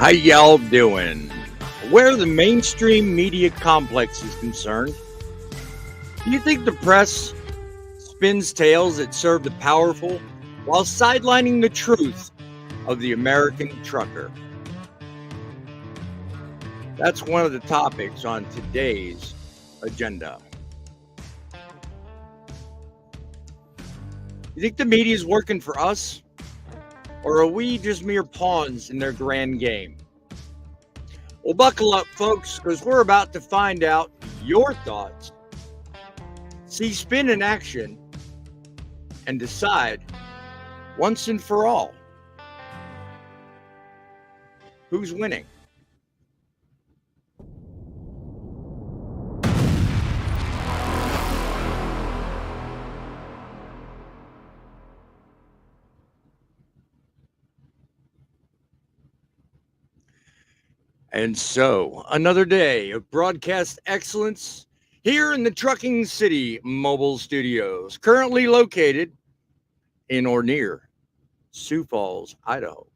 How y'all doing? Where the mainstream media complex is concerned, do you think the press spins tales that serve the powerful while sidelining the truth of the American trucker? That's one of the topics on today's agenda. You think the media is working for us? Or are we just mere pawns in their grand game? Well, buckle up, folks, because we're about to find out your thoughts, see spin in action, and decide once and for all who's winning. And so, another day of broadcast excellence here in the Trucking City Mobile Studios, currently located in or near Sioux Falls, Idaho.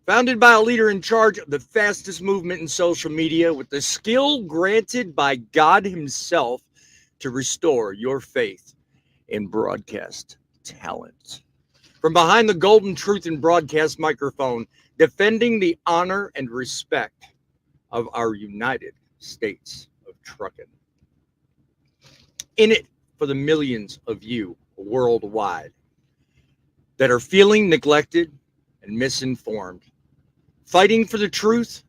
Founded by a leader in charge of the fastest movement in social media with the skill granted by God himself to restore your faith in broadcast talent. From behind the golden truth and broadcast microphone, defending the honor and respect of our United States of Truckin'. In it for the millions of you worldwide that are feeling neglected and misinformed, fighting for the truth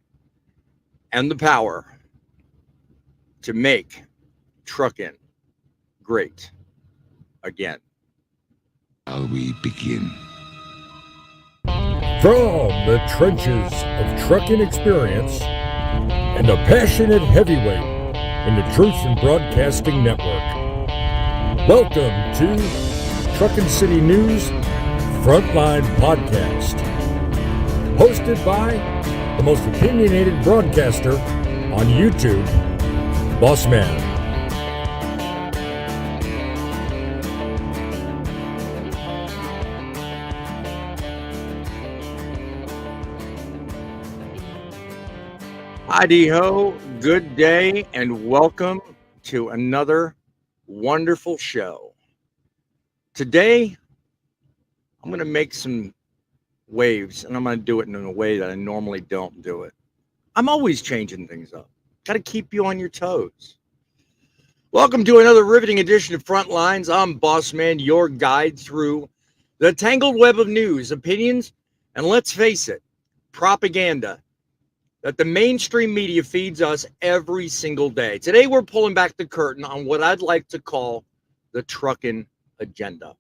and the power to make truckin' great again. Shall we begin? From the trenches of trucking experience and a passionate heavyweight in the Truth and Broadcasting Network, welcome to Truckin City News FrontLine Podcast, hosted by the most opinionated broadcaster on YouTube, Boss Man. Hi-de-ho, good day, and welcome to another wonderful show. Today, I'm going to make some waves, and I'm going to do it in a way that I normally don't do it. I'm always changing things up. Got to keep you on your toes. Welcome to another riveting edition of Frontlines. I'm Boss Man, your guide through the tangled web of news, opinions, and let's face it, propaganda that the mainstream media feeds us every single day. Today, we're pulling back the curtain on what I'd like to call the Truckin Agenda.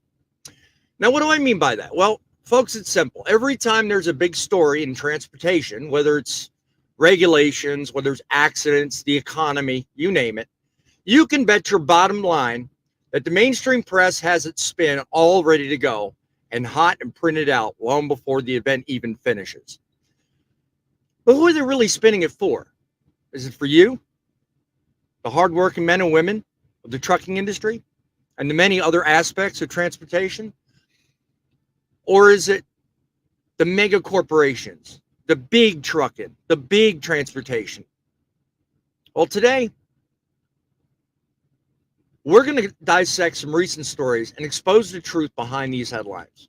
Now, what do I mean by that? Well, folks, it's simple. Every time there's a big story in transportation, whether it's regulations, whether it's accidents, the economy, you name it, you can bet your bottom line that the mainstream press has its spin all ready to go and hot and printed out long before the event even finishes. But who are they really spinning it for? Is it for you, the hardworking men and women of the trucking industry, and the many other aspects of transportation? Or is it the mega corporations, the big trucking, the big transportation? Well, today, we're going to dissect some recent stories and expose the truth behind these headlines.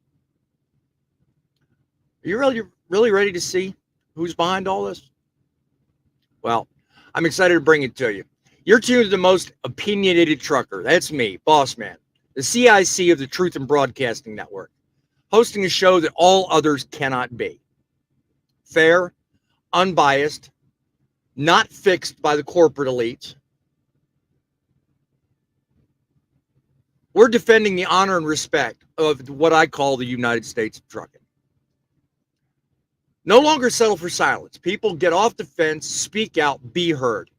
Are you really ready to see who's behind all this? Well, I'm excited to bring it to you. You're tuned to the most opinionated trucker. That's me, Boss Man, the CIC of the Truth and Broadcasting Network, hosting a show that all others cannot be. Fair, unbiased, not fixed by the corporate elites. We're defending the honor and respect of what I call the United States of trucking. No longer settle for silence. People get off the fence, speak out, be heard.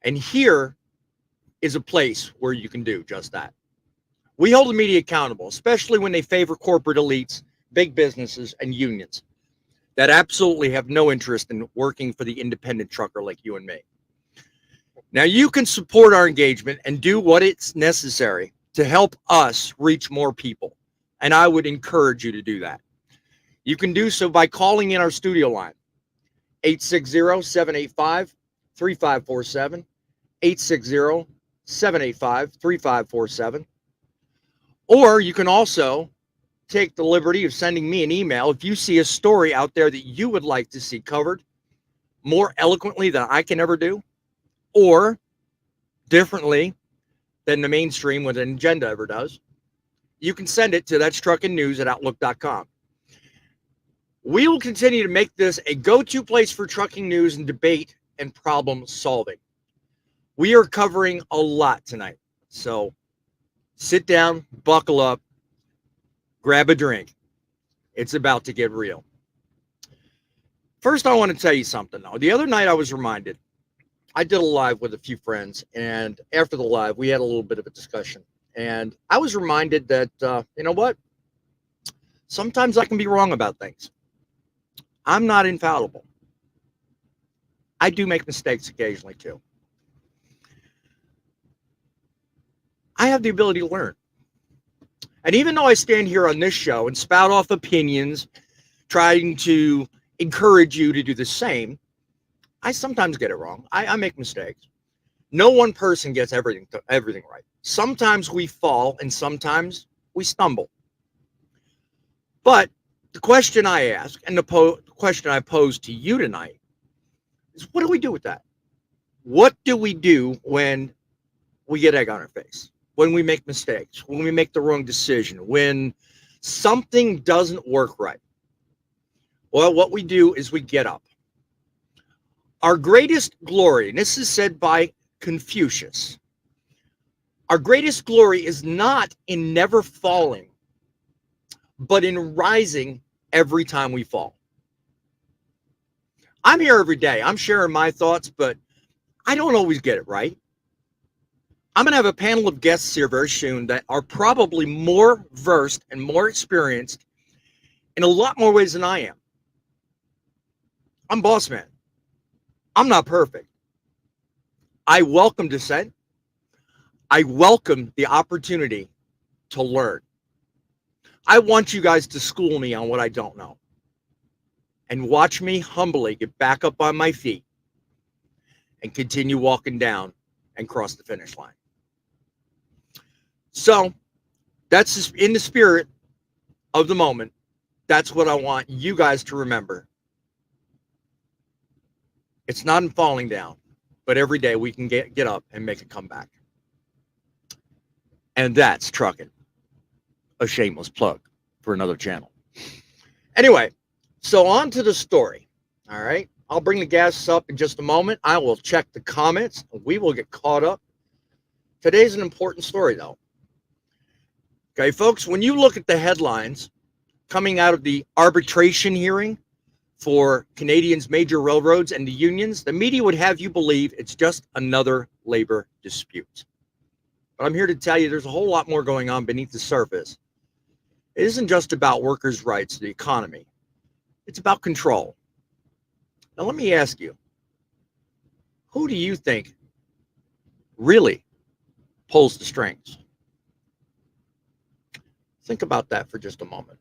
And here is a place where you can do just that. We hold the media accountable, especially when they favor corporate elites, big businesses, and unions that absolutely have no interest in working for the independent trucker like you and me. Now, you can support our engagement and do what it's necessary to help us reach more people. And I would encourage you to do that. You can do so by calling in our studio line, 860-785-3547, 860-785-3547. Or you can also take the liberty of sending me an email if you see a story out there that you would like to see covered more eloquently than I can ever do, or differently than the mainstream with an agenda ever does. You can send it to that'struckinnews@outlook.com. We will continue to make this a go-to place for trucking news and debate and problem solving. We are covering a lot tonight, so sit down, buckle up, grab a drink. It's about to get real. First, I want to tell you something, though. The other night I was reminded, I did a live with a few friends, and after the live, we had a little bit of a discussion. And I was reminded that, you know what? Sometimes I can be wrong about things. I'm not infallible. I do make mistakes occasionally, too. I have the ability to learn. And even though I stand here on this show and spout off opinions, trying to encourage you to do the same, I sometimes get it wrong. I make mistakes. No one person gets everything right. Sometimes we fall and sometimes we stumble. But the question I ask and the question I pose to you tonight is, what do we do with that? What do we do when we get egg on our face? When we make mistakes, when we make the wrong decision, when something doesn't work right? Well, what we do is we get up. Our greatest glory, and this is said by Confucius, our greatest glory is not in never falling, but in rising every time we fall. I'm here every day. I'm sharing my thoughts, but I don't always get it right. I'm going to have a panel of guests here very soon that are probably more versed and more experienced in a lot more ways than I am. I'm boss man. I'm not perfect. I welcome dissent. I welcome the opportunity to learn. I want you guys to school me on what I don't know. And watch me humbly get back up on my feet and continue walking down and cross the finish line. So that's in the spirit of the moment. That's what I want you guys to remember. It's not in falling down, but every day we can get up and make a comeback. And that's trucking. A shameless plug for another channel. Anyway, so on to the story. All right. I'll bring the guests up in just a moment. I will check the comments. We will get caught up. Today's an important story, though. Okay, folks, when you look at the headlines coming out of the arbitration hearing for Canadians' major railroads and the unions, the media would have you believe it's just another labor dispute. But I'm here to tell you there's a whole lot more going on beneath the surface. It isn't just about workers' rights, the economy. It's about control. Now, let me ask you, who do you think really pulls the strings? Think about that for just a moment.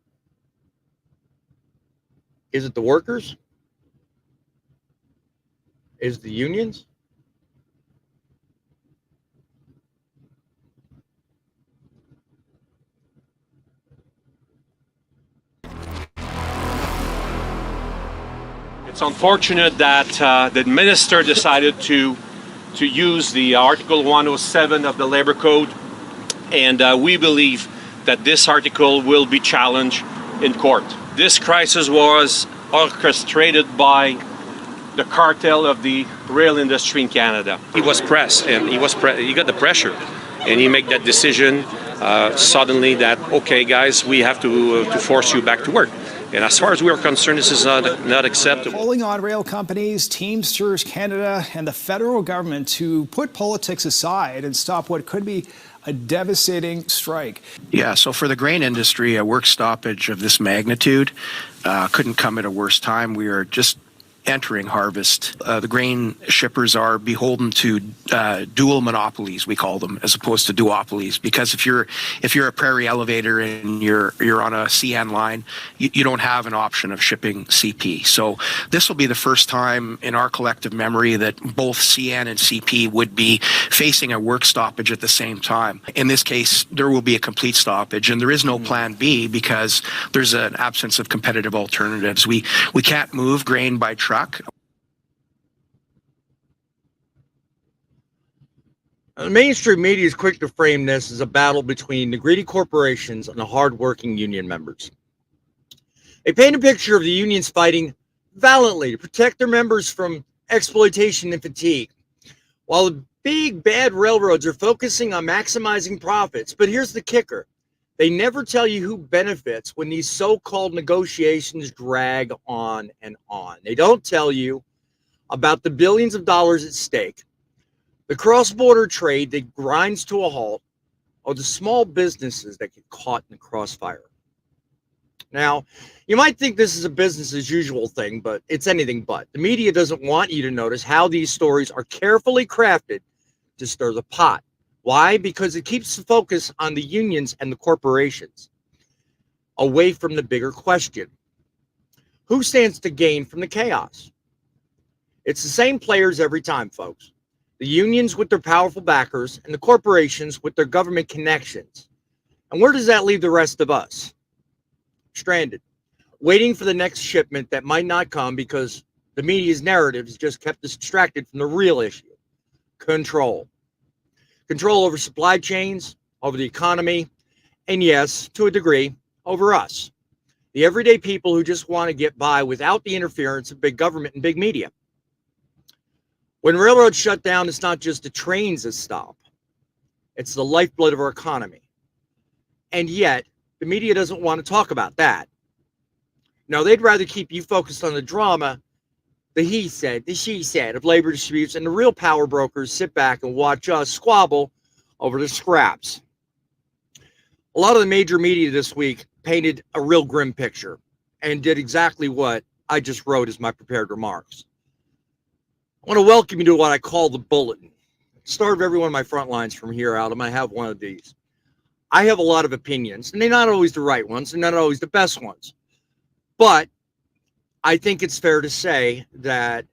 Is it the workers? Is it the unions? It's unfortunate that the minister decided to use the Article 107 of the Labor Code, and we believe that this article will be challenged in court. This crisis was orchestrated by the cartel of the rail industry in Canada. He was pressed, and he got the pressure, and he made that decision suddenly that, okay, guys, we have to force you back to work. And as far as we are concerned, this is not acceptable. Calling on rail companies, Teamsters Canada, and the federal government to put politics aside and stop what could be a devastating strike. Yeah, so for the grain industry, a work stoppage of this magnitude couldn't come at a worse time. We are just entering harvest. The grain shippers are beholden to dual monopolies, we call them, as opposed to duopolies. Because if you're a prairie elevator and you're on a CN line, you don't have an option of shipping CP. So this will be the first time in our collective memory that both CN and CP would be facing a work stoppage at the same time. In this case, there will be a complete stoppage, and there is no plan B because there's an absence of competitive alternatives. We can't move grain by truck. The mainstream media is quick to frame this as a battle between the greedy corporations and the hardworking union members. They paint a picture of the unions fighting valiantly to protect their members from exploitation and fatigue, while the big bad railroads are focusing on maximizing profits. But here's the kicker. They never tell you who benefits when these so-called negotiations drag on and on. They don't tell you about the billions of dollars at stake, the cross-border trade that grinds to a halt, or the small businesses that get caught in the crossfire. Now, you might think this is a business as usual thing, but it's anything but. The media doesn't want you to notice how these stories are carefully crafted to stir the pot. Why? Because it keeps the focus on the unions and the corporations, away from the bigger question. Who stands to gain from the chaos? It's the same players every time, folks. The unions with their powerful backers and the corporations with their government connections. And where does that leave the rest of us? Stranded, waiting for the next shipment that might not come because the media's narrative has just kept us distracted from the real issue: control. Control over supply chains, over the economy, and yes, to a degree, over us, the everyday people who just want to get by without the interference of big government and big media. When railroads shut down, it's not just the trains that stop. It's the lifeblood of our economy. And yet, the media doesn't want to talk about that. No, they'd rather keep you focused on the drama, the he said, the she said of labor disputes, and the real power brokers sit back and watch us squabble over the scraps. A lot of the major media this week painted a real grim picture and did exactly what I just wrote as my prepared remarks. I want to welcome you to what I call the bulletin. Start of every one of my front lines from here out. I'm going to have one of these. I have a lot of opinions, and they're not always the right ones, and not always the best ones. But I think it's fair to say that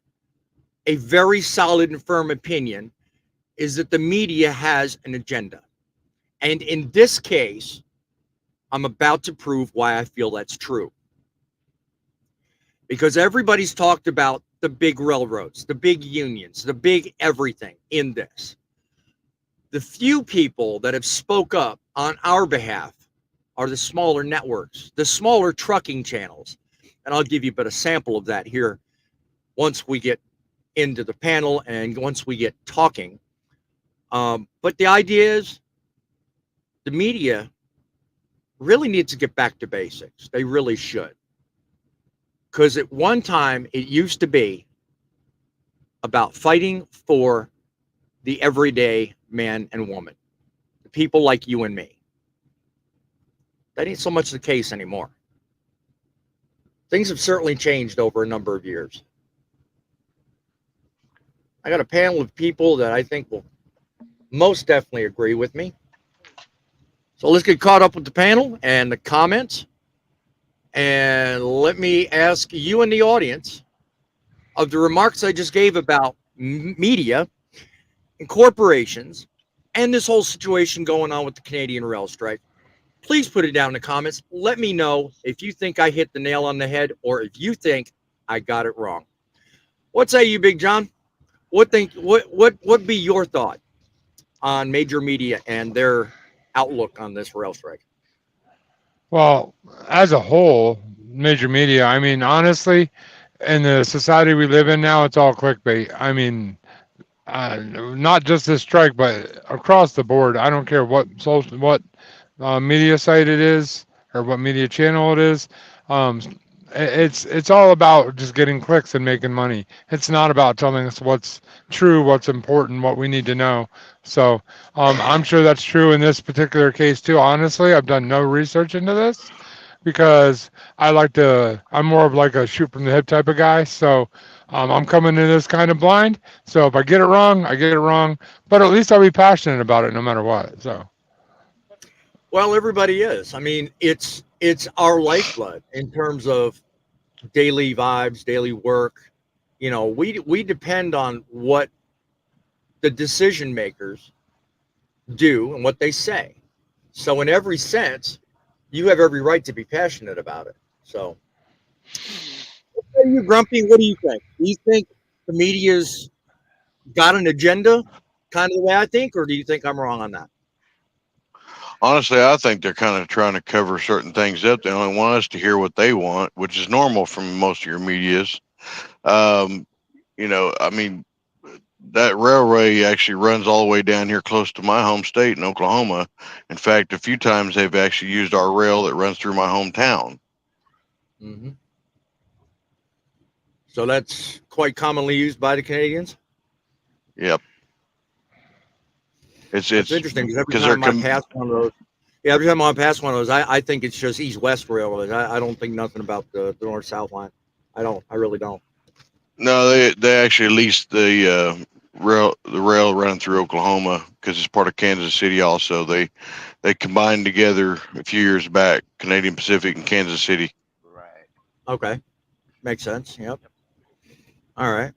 a very solid and firm opinion is that the media has an agenda. And in this case, I'm about to prove why I feel that's true. Because everybody's talked about the big railroads, the big unions, the big everything in this. The few people that have spoke up on our behalf are the smaller networks, the smaller trucking channels. And I'll give you but a sample of that here once we get into the panel and once we get talking. But the idea is the media really needs to get back to basics. They really should. Because at one time, it used to be about fighting for the everyday man and woman, the people like you and me. That ain't so much the case anymore. Things have certainly changed over a number of years. I got a panel of people that I think will most definitely agree with me. So let's get caught up with the panel and the comments. And let me ask you in the audience, of the remarks I just gave about media and corporations and this whole situation going on with the Canadian rail strike, please put it down in the comments. Let me know if you think I hit the nail on the head or if you think I got it wrong. What say you, Big John? What be your thought on major media and their outlook on this rail strike? Well, as a whole, major media, I mean, honestly, in the society we live in now, it's all clickbait. I mean, not just this strike, but across the board. I don't care what media site it is or what media channel it is. Um, it's all about just getting clicks and making money. It's not about telling us what's true, what's important, what we need to know. So I'm sure that's true in this particular case too. Honestly, I've done no research into this because I'm more of like a shoot from the hip type of guy. So I'm coming into this kind of blind. So if I get it wrong, I get it wrong. But at least I'll be passionate about it no matter what. So. Well, everybody is. I mean, it's our lifeblood in terms of daily vibes, daily work. You know, we depend on what the decision makers do and what they say. So in every sense, you have every right to be passionate about it. So, are you Grumpy? What do you think? Do you think the media's got an agenda, kind of the way I think, or do you think I'm wrong on that? Honestly, I think they're kind of trying to cover certain things up. They only want us to hear what they want, which is normal from most of your medias. I mean, that railway actually runs all the way down here close to my home state in Oklahoma. In fact, a few times they've actually used our rail that runs through my hometown. Mm-hmm. So that's quite commonly used by the Canadians. Yep. It's interesting because every time I pass one of those, I think it's just east-west railroads. I don't think nothing about the north-south line. I really don't. No, they actually leased the rail running through Oklahoma because it's part of Kansas City. Also, they combined together a few years back, Canadian Pacific and Kansas City. Right. Okay, makes sense. Yep. All right.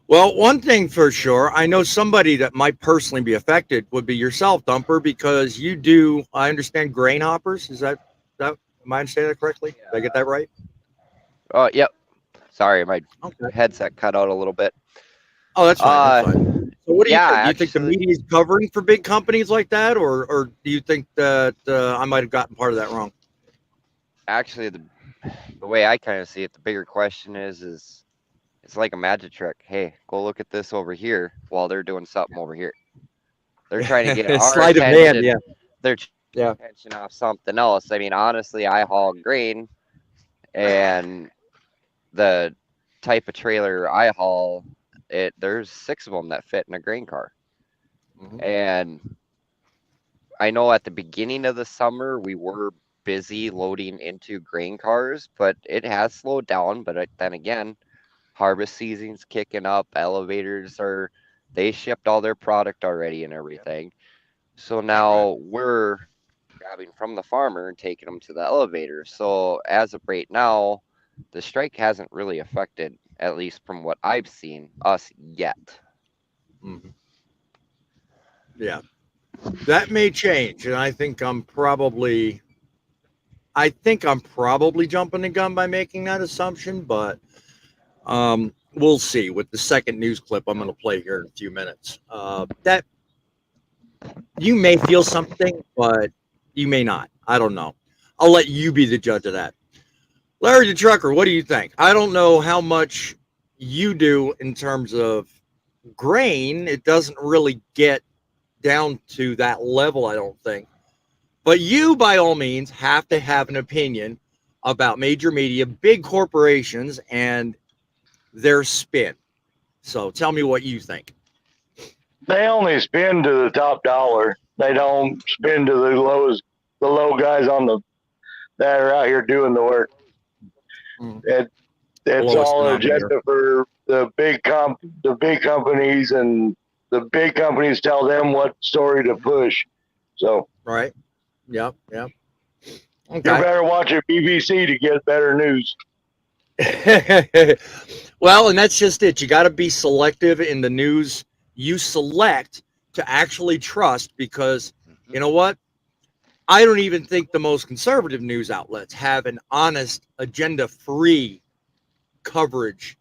Well, one thing for sure, I know somebody that might personally be affected would be yourself, Dumper, because you do, I understand, grain hoppers. Is that am I understanding that correctly? Did I get that right? Oh, yep. Sorry, my headset cut out a little bit. Oh, that's fine. That's fine. So what do you think? Do you think the actually- media is covering for big companies like that, or do you think that I might have gotten part of that wrong? Actually, the way I kind of see it, the bigger question is it's like a magic trick. Hey, go look at this over here while they're doing something over here. They're trying to get our Sleight of attention. hand, yeah. They're attention off something else. I mean, honestly, I haul grain, and the type of trailer I haul, there's 6 of them that fit in a grain car. Mhm. And I know at the beginning of the summer we were busy loading into grain cars, but it has slowed down. But then again, harvest season's kicking up. They shipped all their product already and everything. So now we're grabbing from the farmer and taking them to the elevator. So as of right now, the strike hasn't really affected, at least from what I've seen, us yet. Mhm. Yeah, that may change, and I think I'm probably jumping the gun by making that assumption, but we'll see with the second news clip I'm going to play here in a few minutes. That you may feel something, but you may not. I don't know. I'll let you be the judge of that. Larry the Trucker, what do you think? I don't know how much you do in terms of grain. It doesn't really get down to that level, I don't think. But you, by all means, have to have an opinion about major media, big corporations, and their spin. So tell me what you think. They only spin to the top dollar. They don't spin to the low guys that are out here doing the work. It's all an agenda for the big companies, and the big companies tell them what story to push. So right. Yep. Okay. You better watch your BBC to get better news. Well, and that's just it. You got to be selective in the news you select to actually trust, because you know what? I don't even think the most conservative news outlets have an honest, agenda-free coverage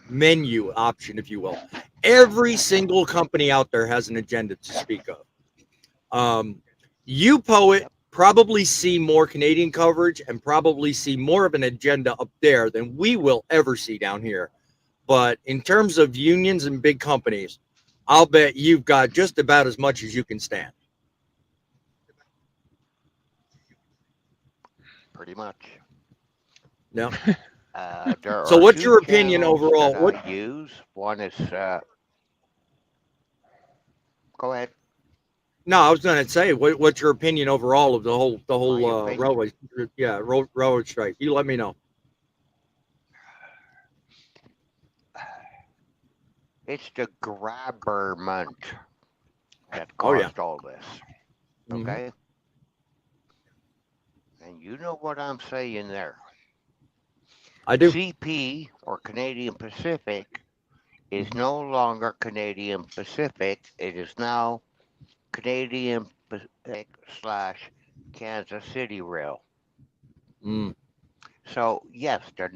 menu option, if you will. Every single company out there has an agenda to speak of. You, Poet, probably see more Canadian coverage and probably see more of an agenda up there than we will ever see down here. But in terms of unions and big companies, I'll bet you've got just about as much as you can stand. pretty much. No. There So are what's two your opinion channels overall? that What? I use. One is, go ahead. No, I was going to say, what's your opinion overall of the My whole opinion. railway? Yeah, railroad strike. You let me know. It's the grabberment that Oh yeah. caused all this. Mhm. Okay? And you know what I'm saying there. I do. CP, or Canadian Pacific, is no longer Canadian Pacific. It is now Canadian Pacific / Kansas City Rail. Mm. So yes, the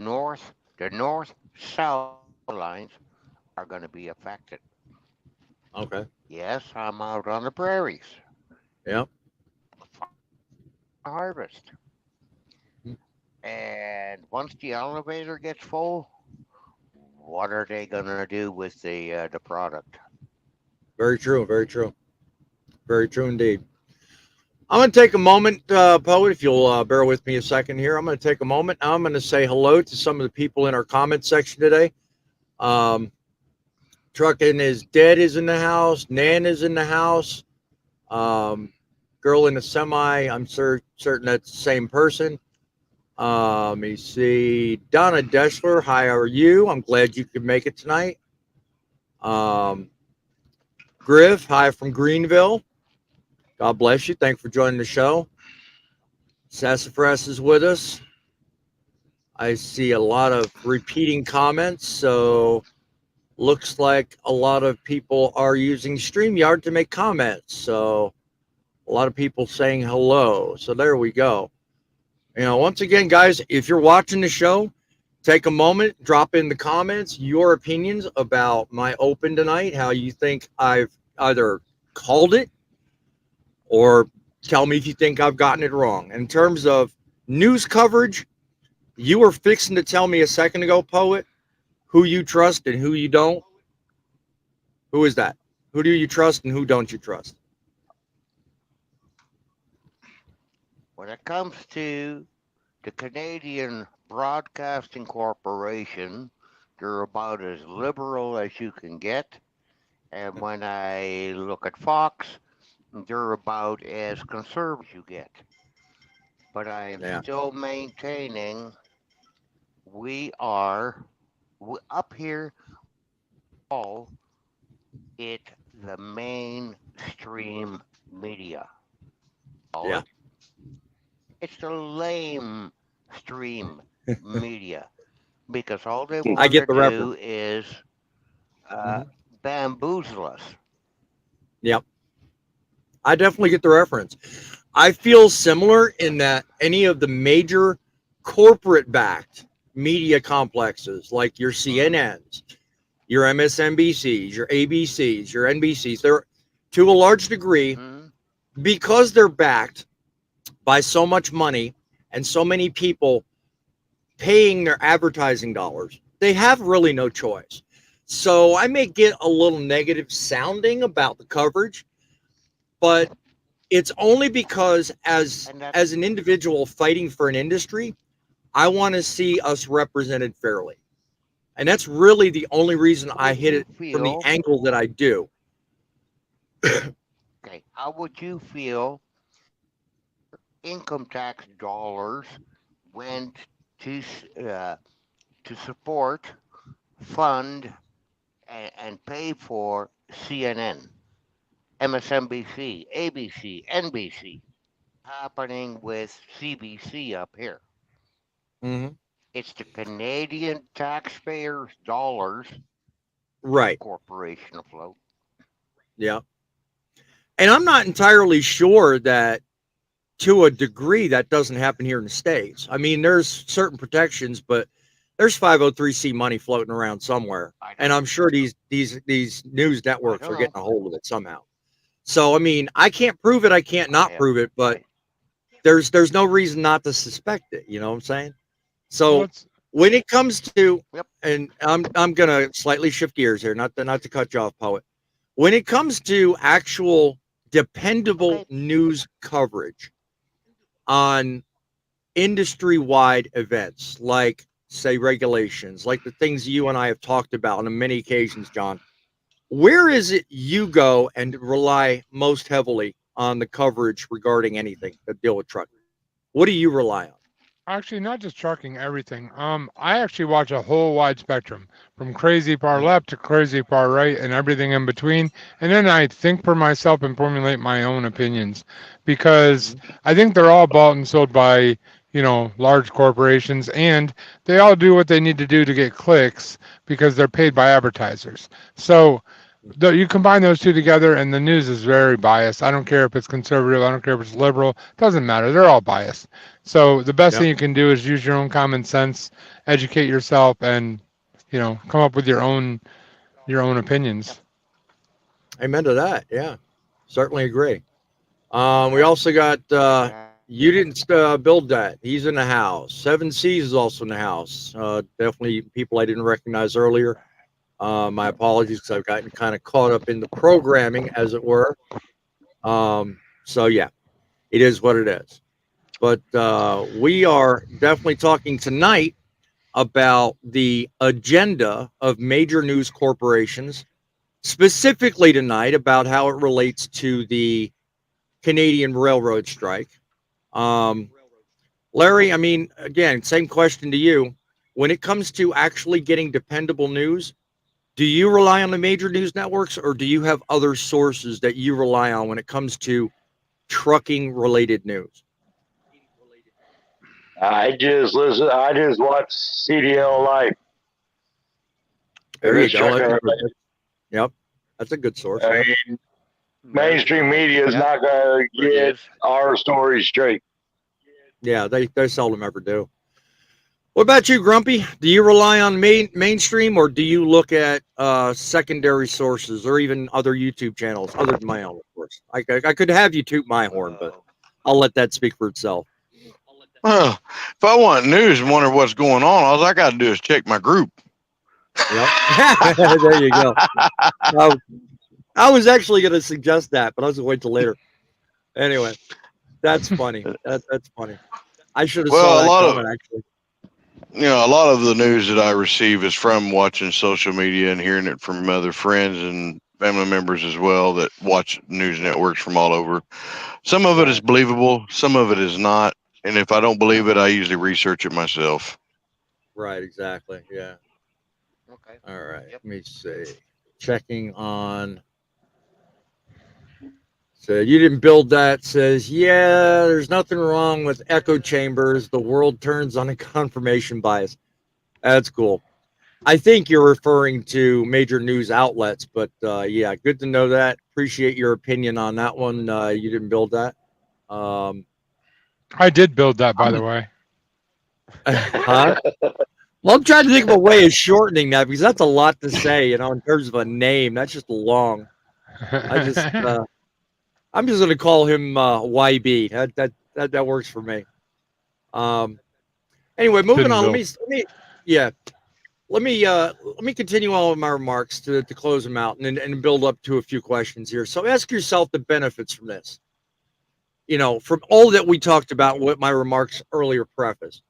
north-south lines are going to be affected. Okay. Yes, I'm out on the prairies. Yeah. Harvest. Mm. And once the elevator gets full, what are they going to do with the product? Very true. Very true. Very true indeed. I'm going to take a moment, Poet, if you'll bear with me a second here. I'm going to take a moment. I'm going to say hello to some of the people in our comment section today. Truckin is Dead is in the house. Nan is in the house. Girl in a semi, I'm certain that's the same person. Let me see. Donna Deschler, hi, how are you? I'm glad you could make it tonight. Griff, hi from Greenville. God bless you. Thanks for joining the show. Sassafras is with us. I see a lot of repeating comments, so looks like a lot of people are using StreamYard to make comments. So a lot of people saying hello. So there we go. You know, once again, guys, if you're watching the show, take a moment, drop in the comments your opinions about my open tonight, how you think I've either called it or tell me if you think I've gotten it wrong. In terms of news coverage, you were fixing to tell me a second ago, Poet, who you trust and who you don't. Who is that? Who do you trust and who don't you trust? When it comes to the Canadian Broadcasting Corporation, they're about as liberal as you can get. And when I look at Fox, they're about as conservative you get. But I am still maintaining we are up here, all it the mainstream media. Yeah. It's the lame stream media because all they want I get to the do reference. is bamboozle us. Yep. I definitely get the reference. I feel similar in that any of the major corporate backed media complexes like your CNNs, your MSNBCs, your ABCs, your NBCs, they're to a large degree because they're backed by so much money and so many people paying their advertising dollars. They have really no choice. So I may get a little negative sounding about the coverage, but it's only because as an individual fighting for an industry, I want to see us represented fairly. And that's really the only reason I hit it from the angle that I do. Okay, how would you feel income tax dollars went to support, fund, and pay for CNN, MSNBC, ABC, NBC, happening with CBC up here? Mm-hmm. It's the Canadian taxpayers' dollars, right? Corporation afloat. Yeah, and I'm not entirely sure that, to a degree, that doesn't happen here in the States. I mean, there's certain protections, but there's 503c money floating around somewhere, and I'm sure these news networks are getting a hold of it somehow. So, I mean, I can't prove it. I can't not prove it, but there's no reason not to suspect it. You know what I'm saying? So when it comes to, and I'm gonna slightly shift gears here, not to cut you off, Poet. When it comes to actual dependable news coverage on industry-wide events, like, say, regulations, like the things you and I have talked about on many occasions, John, where is it you go and rely most heavily on the coverage regarding anything that deal with trucking? What do you rely on? Actually, not just trucking, everything. I actually watch a whole wide spectrum, from crazy far left to crazy far right, and everything in between. And then I think for myself and formulate my own opinions, because I think they're all bought and sold by, large corporations, and they all do what they need to do to get clicks because they're paid by advertisers. So you combine those two together, and the news is very biased. I don't care if it's conservative. I don't care if it's liberal. Doesn't matter. They're all biased. So the best thing you can do is use your own common sense, educate yourself, and come up with your own opinions. Amen to that. Yeah, certainly agree. We also got you didn't build that. He's in the house. 7C's is also in the house. Definitely people I didn't recognize earlier. My apologies because I've gotten kind of caught up in the programming, as it were. So yeah, it is what it is. But we are definitely talking tonight about the agenda of major news corporations, specifically tonight about how it relates to the Canadian railroad strike. Larry, I mean, again, same question to you. When it comes to actually getting dependable news, do you rely on the major news networks, or do you have other sources that you rely on when it comes to trucking related news? I just watch CDL Live. There you go. Yep, that's a good source. I mean, mainstream media is not going to get our story straight. Yeah, they seldom ever do. What about you, Grumpy? Do you rely on mainstream, or do you look at secondary sources or even other YouTube channels other than my own, of course? I could have you toot my horn, but I'll let that speak for itself. Well, if I want news and wonder what's going on, all I got to do is check my group. Yep. There you go. I was actually going to suggest that, but I was going to wait till later. Anyway, that's funny. That's funny. I should have saw that comment, actually. A lot of the news that I receive is from watching social media and hearing it from other friends and family members as well that watch news networks from all over. Some of it is believable, some of it is not. And if I don't believe it, I usually research it myself. Right, exactly. Yeah. Okay. All right. Let me see. Checking on. So you didn't build that. Says, yeah, there's nothing wrong with echo chambers. The world turns on a confirmation bias. That's cool. I think you're referring to major news outlets, but yeah, good to know that. Appreciate your opinion on that one. You didn't build that. I did build that, by the way. Huh? Well, I'm trying to think of a way of shortening that, because that's a lot to say, in terms of a name. That's just long. I'm just going to call him YB. That works for me. Anyway, moving on. Let me continue on with my remarks to close them out and build up to a few questions here. So ask yourself the benefits from this. From all that we talked about, what my remarks earlier prefaced.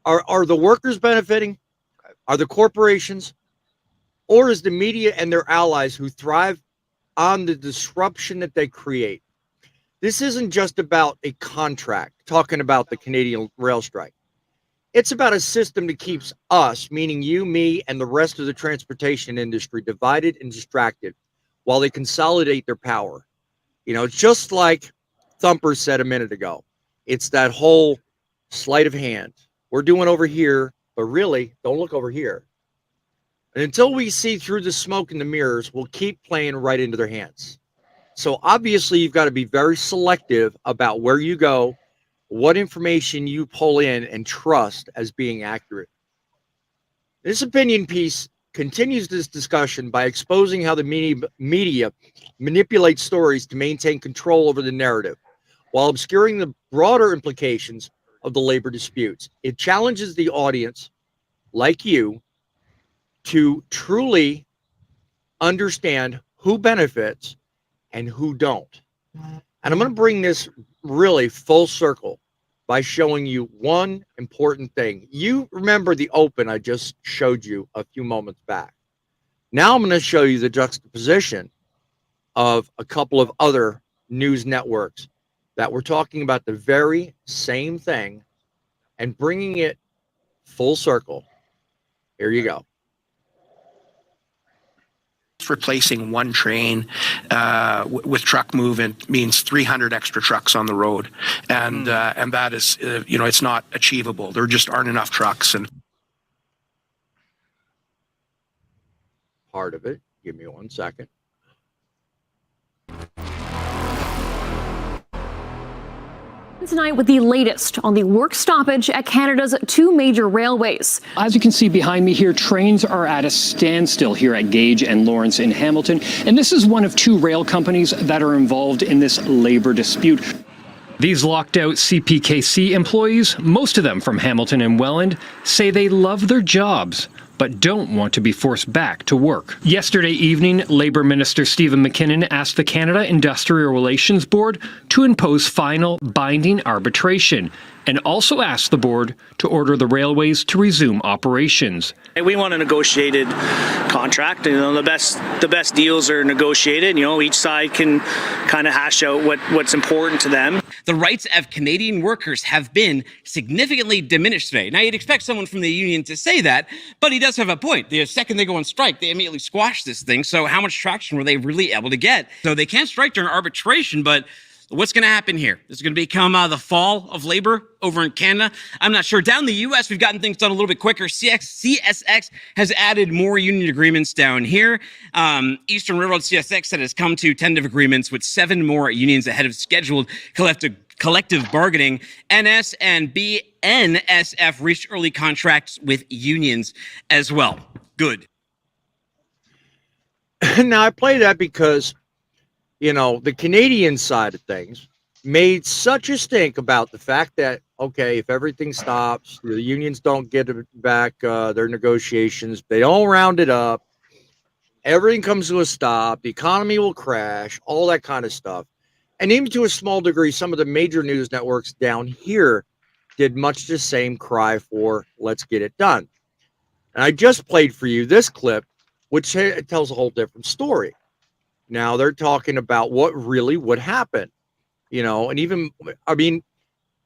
Are the workers benefiting? Are the corporations? Or is the media and their allies who thrive on the disruption that they create? This isn't just about a contract, talking about the Canadian rail strike. It's about a system that keeps us, meaning you, me, and the rest of the transportation industry, divided and distracted while they consolidate their power. It's just like Thumper said a minute ago. It's that whole sleight of hand. We're doing over here, but really, don't look over here. And until we see through the smoke and the mirrors, we'll keep playing right into their hands. So obviously, you've got to be very selective about where you go, what information you pull in and trust as being accurate. This opinion piece continues this discussion by exposing how the media manipulates stories to maintain control over the narrative, while obscuring the broader implications of the labor disputes. It challenges the audience, like you, to truly understand who benefits and who don't. And I'm going to bring this really full circle by showing you one important thing. You remember the open I just showed you a few moments back. Now I'm going to show you the juxtaposition of a couple of other news networks that were talking about the very same thing and bringing it full circle. Here you go. Replacing one train with truck movement means 300 extra trucks on the road, and that is it's not achievable. There just aren't enough trucks. And part of it, give me 1 second. Tonight with the latest on the work stoppage at Canada's two major railways. As you can see behind me here, trains are at a standstill here at Gage and Lawrence in Hamilton. And this is one of two rail companies that are involved in this labor dispute. These locked out CPKC employees, most of them from Hamilton and Welland, say they love their jobs, but don't want to be forced back to work. Yesterday evening, Labour Minister Stephen McKinnon asked the Canada Industrial Relations Board to impose final binding arbitration, and also asked the board to order the railways to resume operations. We want a negotiated contract. The best deals are negotiated. Each side can kind of hash out what's important to them. The rights of Canadian workers have been significantly diminished today. Now, you'd expect someone from the union to say that, but he does have a point. The second they go on strike, they immediately squash this thing. So how much traction were they really able to get? So they can't strike during arbitration, but what's going to happen here? This is going to become the fall of labor over in Canada. I'm not sure. Down in the U.S., we've gotten things done a little bit quicker. CSX has added more union agreements down here. Eastern Railroad CSX said has come to tentative agreements with 7 more unions ahead of scheduled collective bargaining. NS and BNSF reached early contracts with unions as well. Good. Now, I play that because the Canadian side of things made such a stink about the fact that, okay, if everything stops, the unions don't get back their negotiations, they don't round it up, everything comes to a stop, the economy will crash, all that kind of stuff. And even to a small degree, some of the major news networks down here did much the same cry for, let's get it done. And I just played for you this clip, which tells a whole different story. Now they're talking about what really would happen, and even,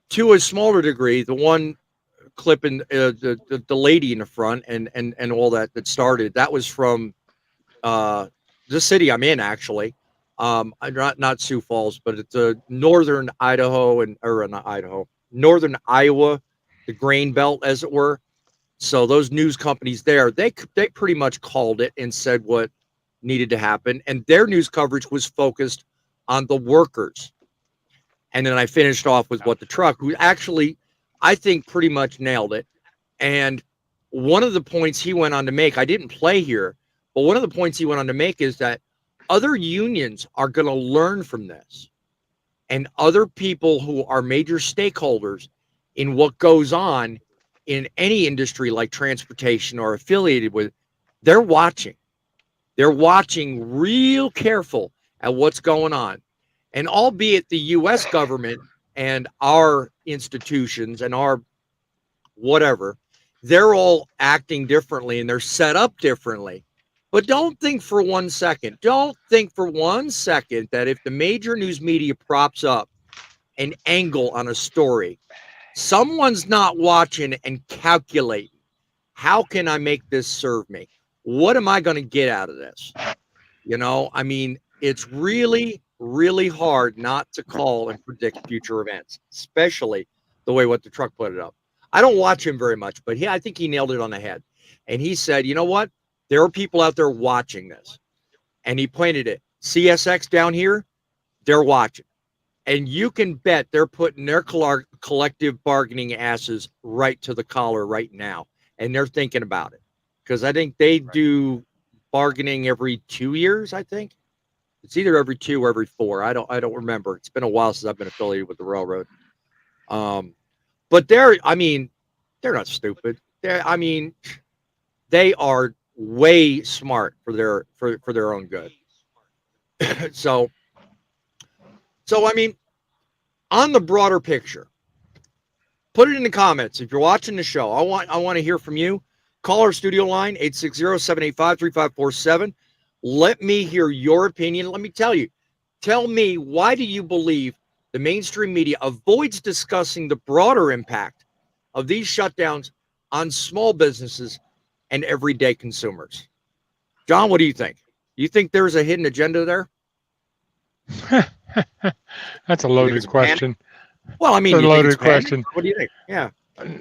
to a smaller degree, the one clip in the lady in the front and all that started, that was from the city I'm in, actually. Not Sioux Falls, but it's northern Idaho northern Iowa, the grain belt, as it were. So those news companies there, they pretty much called it and said what needed to happen, and their news coverage was focused on the workers. And then I finished off with what the truck, who actually I think pretty much nailed it. And one of the points he went on to make, I didn't play here, but one of the points he went on to make is that other unions are going to learn from this, and other people who are major stakeholders in what goes on in any industry like transportation or affiliated with, they're watching. They're watching real careful at what's going on. And albeit the U.S. government and our institutions and our whatever, they're all acting differently and they're set up differently. But don't think for 1 second, that if the major news media props up an angle on a story, someone's not watching and calculating, how can I make this serve me? What am I going to get out of this? It's really, really hard not to call and predict future events, especially the way what the truck put it up. I don't watch him very much, but I think he nailed it on the head. And he said, you know what? There are people out there watching this. And he pointed it. CSX down here, they're watching. And you can bet they're putting their collective bargaining asses right to the collar right now. And they're thinking about it. Because I think they do bargaining every 2 years, I think. It's either every 2 or every 4. I don't remember. It's been a while since I've been affiliated with the railroad. But they're not stupid. They are way smart for their own good. So on the broader picture, put it in the comments. If you're watching the show, I want to hear from you. Call our studio line, 860-785-3547. Let me hear your opinion. Let me tell me, why do you believe the mainstream media avoids discussing the broader impact of these shutdowns on small businesses and everyday consumers? John, what do you think? You think there's a hidden agenda there? That's a loaded question. Well, I mean, it's a loaded question. What do you think? Yeah.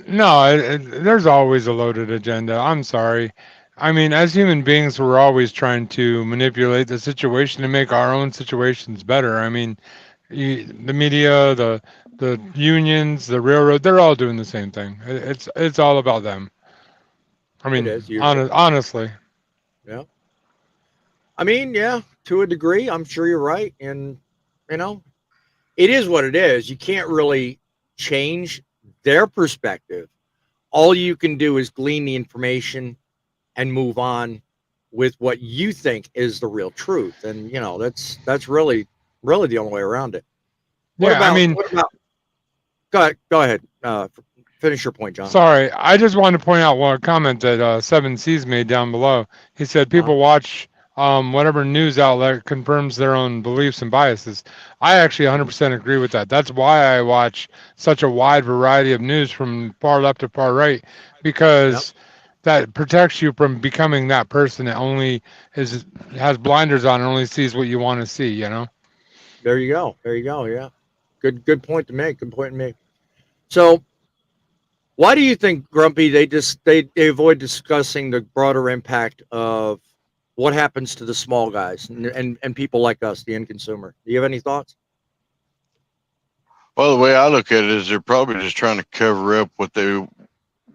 No, there's always a loaded agenda. I'm sorry. I mean, as human beings, we're always trying to manipulate the situation to make our own situations better. I mean, the media, the unions, the railroad, they're all doing the same thing. It's all about them. I mean, honestly. Yeah. I mean, yeah, to a degree, I'm sure you're right. And, it is what it is. You can't really change their perspective. All you can do is glean the information and move on with what you think is the real truth. And, that's really the only way around it. Go ahead. Finish your point, John. Sorry, I just wanted to point out one comment that Seven C's made down below. He said people watch whatever news outlet confirms their own beliefs and biases. I actually 100% agree with that. That's why I watch such a wide variety of news from far left to far right, because that protects you from becoming that person that only has blinders on and only sees what you want to see, There you go. Yeah. Good point to make. So why do you think, Grumpy, they avoid discussing the broader impact of what happens to the small guys and people like us, the end consumer? Do you have any thoughts? Well, the way I look at it is they're probably just trying to cover up what they,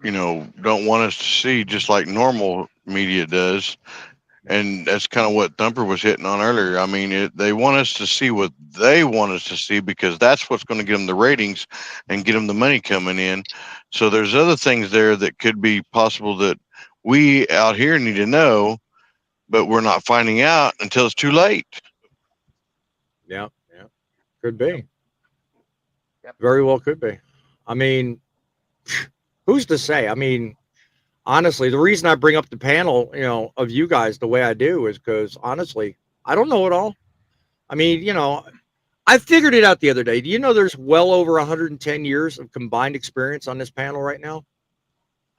don't want us to see, just like normal media does. And that's kind of what Thumper was hitting on earlier. I mean, they want us to see what they want us to see, because that's what's going to get them the ratings and get them the money coming in. So there's other things there that could be possible that we out here need to know, but we're not finding out until it's too late. Yeah. Could be. Very well could be. I mean, who's to say? I mean, honestly, the reason I bring up the panel, of you guys the way I do is because, honestly, I don't know it all. I mean, I figured it out the other day. Do you know there's well over 110 years of combined experience on this panel right now?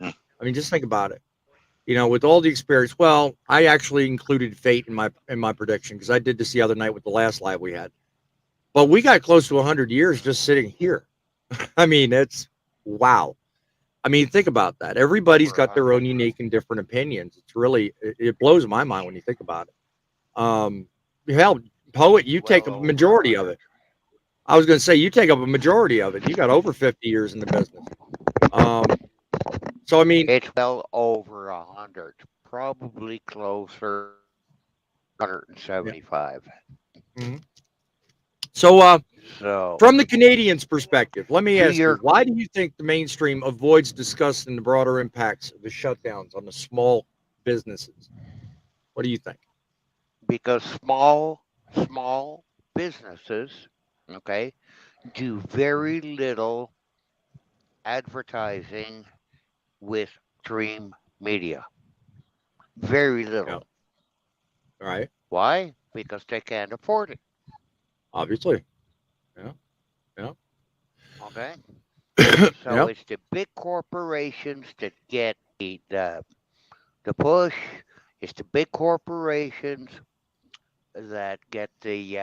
I mean, just think about it. With all the experience. Well, I actually included fate in my prediction, because I did this the other night with the last live we had. But we got close to 100 years just sitting here. I mean, it's wow. I mean, think about that. Everybody's got their own unique and different opinions. It's really, it blows my mind when you think about it. Hell, Poet, you take a majority of it. I was going to say, you take up a majority of it. You got over 50 years in the business. So, I mean, it's well over 100, probably closer 175. Mm-hmm. So, from the Canadians' perspective, let me ask you, why do you think the mainstream avoids discussing the broader impacts of the shutdowns on the small businesses? What do you think? Because small businesses, do very little advertising with stream media. Very little. Yeah. Right. Why? Because they can't afford it. Obviously. Yeah. Okay. So it's the big corporations that get the push. It's the big corporations that get the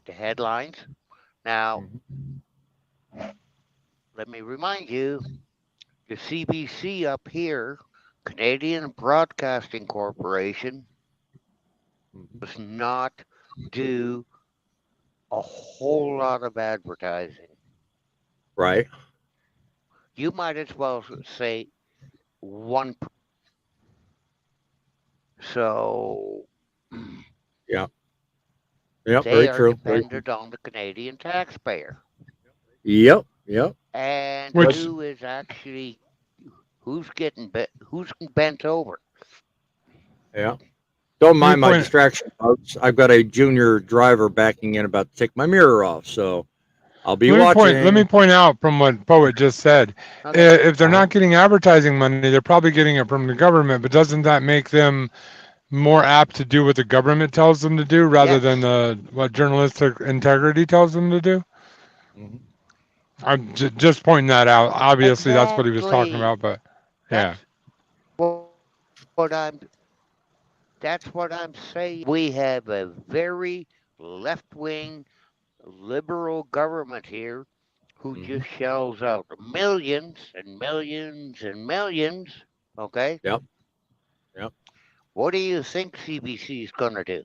headlines. Now, let me remind you, the CBC up here, Canadian Broadcasting Corporation, does not do a whole lot of advertising. Right. You might as well say one. So, yeah, they very are true. dependent on the Canadian taxpayer. Yep. And who is actually who's bent over? Yeah. Don't mind my distraction, folks. I've got a junior driver backing in about to take my mirror off. So I'll be Let watching. me point out from what Poet just said. If they're not getting advertising money, they're probably getting it from the government. But doesn't that make them more apt to do what the government tells them to do rather than what journalistic integrity tells them to do? I'm just pointing that out. Obviously, that's what he was talking about. But yeah. That's what I'm saying. We have a very left-wing liberal government here who just shells out millions and millions and millions. Okay? Yep. What do you think CBC is going to do?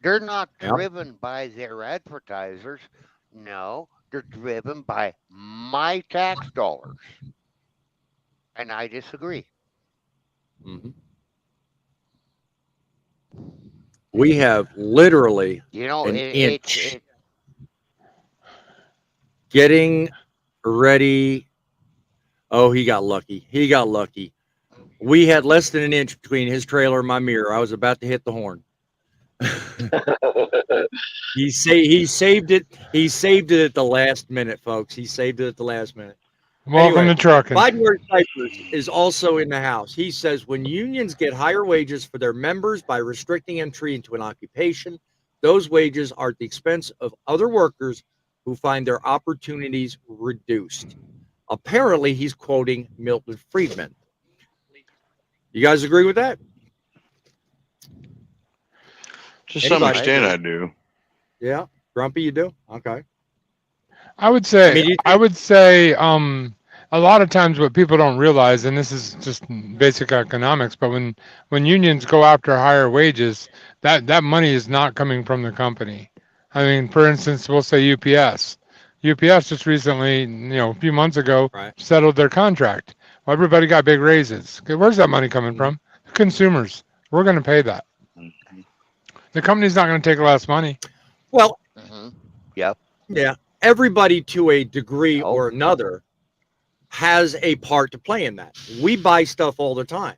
They're not driven by their advertisers. No, they're driven by my tax dollars. And I disagree. We have literally an inch getting ready. Oh, he got lucky. We had less than an inch between his trailer and my mirror. I was about to hit the horn. He saved it. He saved it at the last minute, folks. He saved it at the last minute. Welcome to Truckin. Biden Wears Diapers is also in the House. He says when unions get higher wages for their members by restricting entry into an occupation, those wages are at the expense of other workers who find their opportunities reduced. Apparently, he's quoting Milton Friedman. You guys agree with that? To some extent, I do. Yeah, Grumpy, you do? Okay. I would say a lot of times what people don't realize, and this is just basic economics, but when unions go after higher wages, that money is not coming from the company. I mean, for instance, we'll say UPS. UPS just recently, a few months ago, settled their contract. Well, everybody got big raises. Okay, where's that money coming from? The consumers. We're going to pay that. The company's not going to take less money. Well, Yep. Yeah. Everybody to a degree or another has a part to play in that. We buy stuff all the time.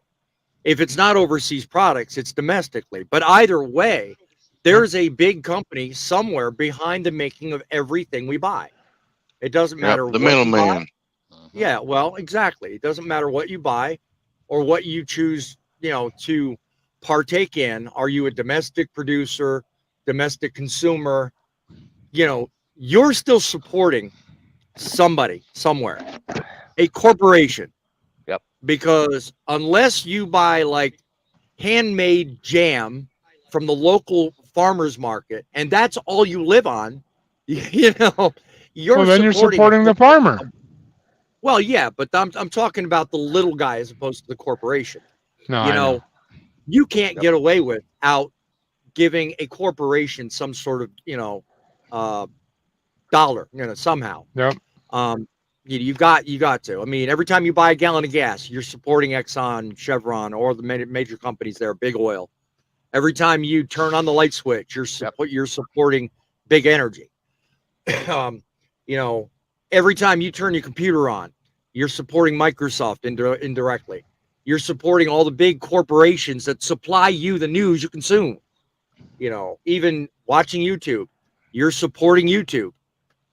If it's not overseas products, it's domestically. But either way, there's a big company somewhere behind the making of everything we buy. It doesn't matter the middleman. Yeah, well, exactly. It doesn't matter what you buy or what you choose, to partake in. Are you a domestic producer, domestic consumer? You're still supporting somebody somewhere, a corporation. Yep. Because unless you buy like handmade jam from the local farmer's market and that's all you live on, you're supporting the farmer. Well, yeah, but I'm talking about the little guy as opposed to the corporation. No, you can't get away without giving a corporation some sort of dollar, somehow. Yep. You got to. I mean, every time you buy a gallon of gas, you're supporting Exxon, Chevron, or the major companies there, big oil. Every time you turn on the light switch, you're supporting big energy. Every time you turn your computer on, you're supporting Microsoft indirectly. You're supporting all the big corporations that supply you the news you consume. Even watching YouTube, you're supporting YouTube.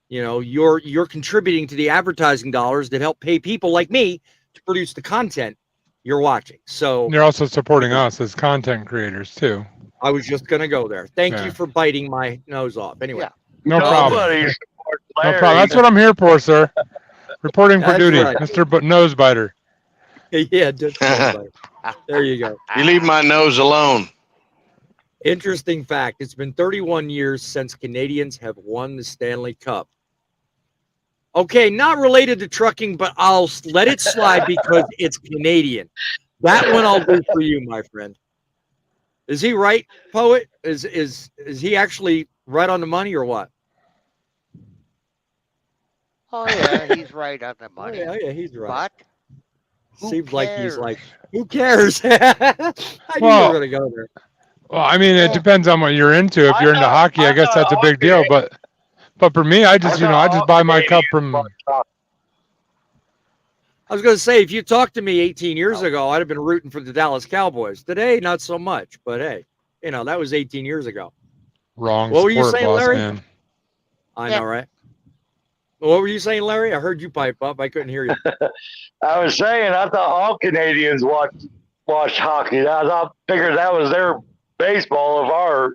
You're contributing to the advertising dollars that help pay people like me to produce the content you're watching. So you're also supporting us as content creators too. I was just going to go there. Thank you for biting my nose off. Anyway, no problem. No problem. That's what I'm here for, sir. Reporting for duty, right. Mr. Nose Biter. Yeah, just there you go. You leave my nose alone. Interesting fact. It's been 31 years since Canadians have won the Stanley Cup. Okay, not related to trucking, but I'll let it slide because it's Canadian. That one I'll do for you, my friend. Is he right, Poet? Is he actually right on the money or what? Oh yeah, he's right on the money. Oh, yeah, he's right. But seems like he's like, who cares? I knew you were gonna go there. Well, I mean, it depends on what you're into. If you're into hockey, I guess that's a big deal. But for me, I just buy my cup from. I was going to say, if you talked to me 18 years ago, I'd have been rooting for the Dallas Cowboys. Today, not so much. But hey, that was 18 years ago. Wrong. What were you saying, Larry? Man. I know, right? What were you saying, Larry? I heard you pipe up. I couldn't hear you. I was saying I thought all Canadians watched hockey. Figured that was their baseball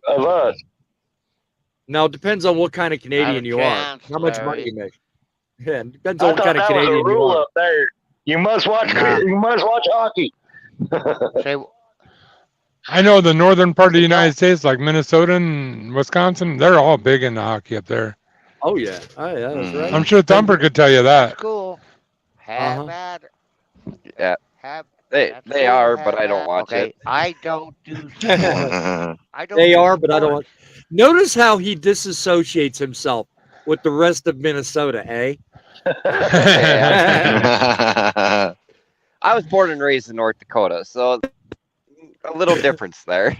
of us. Now, it depends on what kind of Canadian you are. How much money you make. Yeah, it depends on what kind of Canadian you are. I thought that was a rule up there. You must watch. You must watch hockey. I know the northern part of the United States, like Minnesota and Wisconsin, they're all big into hockey up there. Oh yeah, that's right. I'm sure Thumper could tell you that. Cool. Have at it. Yeah. They cool, are, but I don't watch it. I don't do sports. They are, but I don't watch. Notice how he disassociates himself with the rest of Minnesota, eh? I was born and raised in North Dakota, so a little difference there.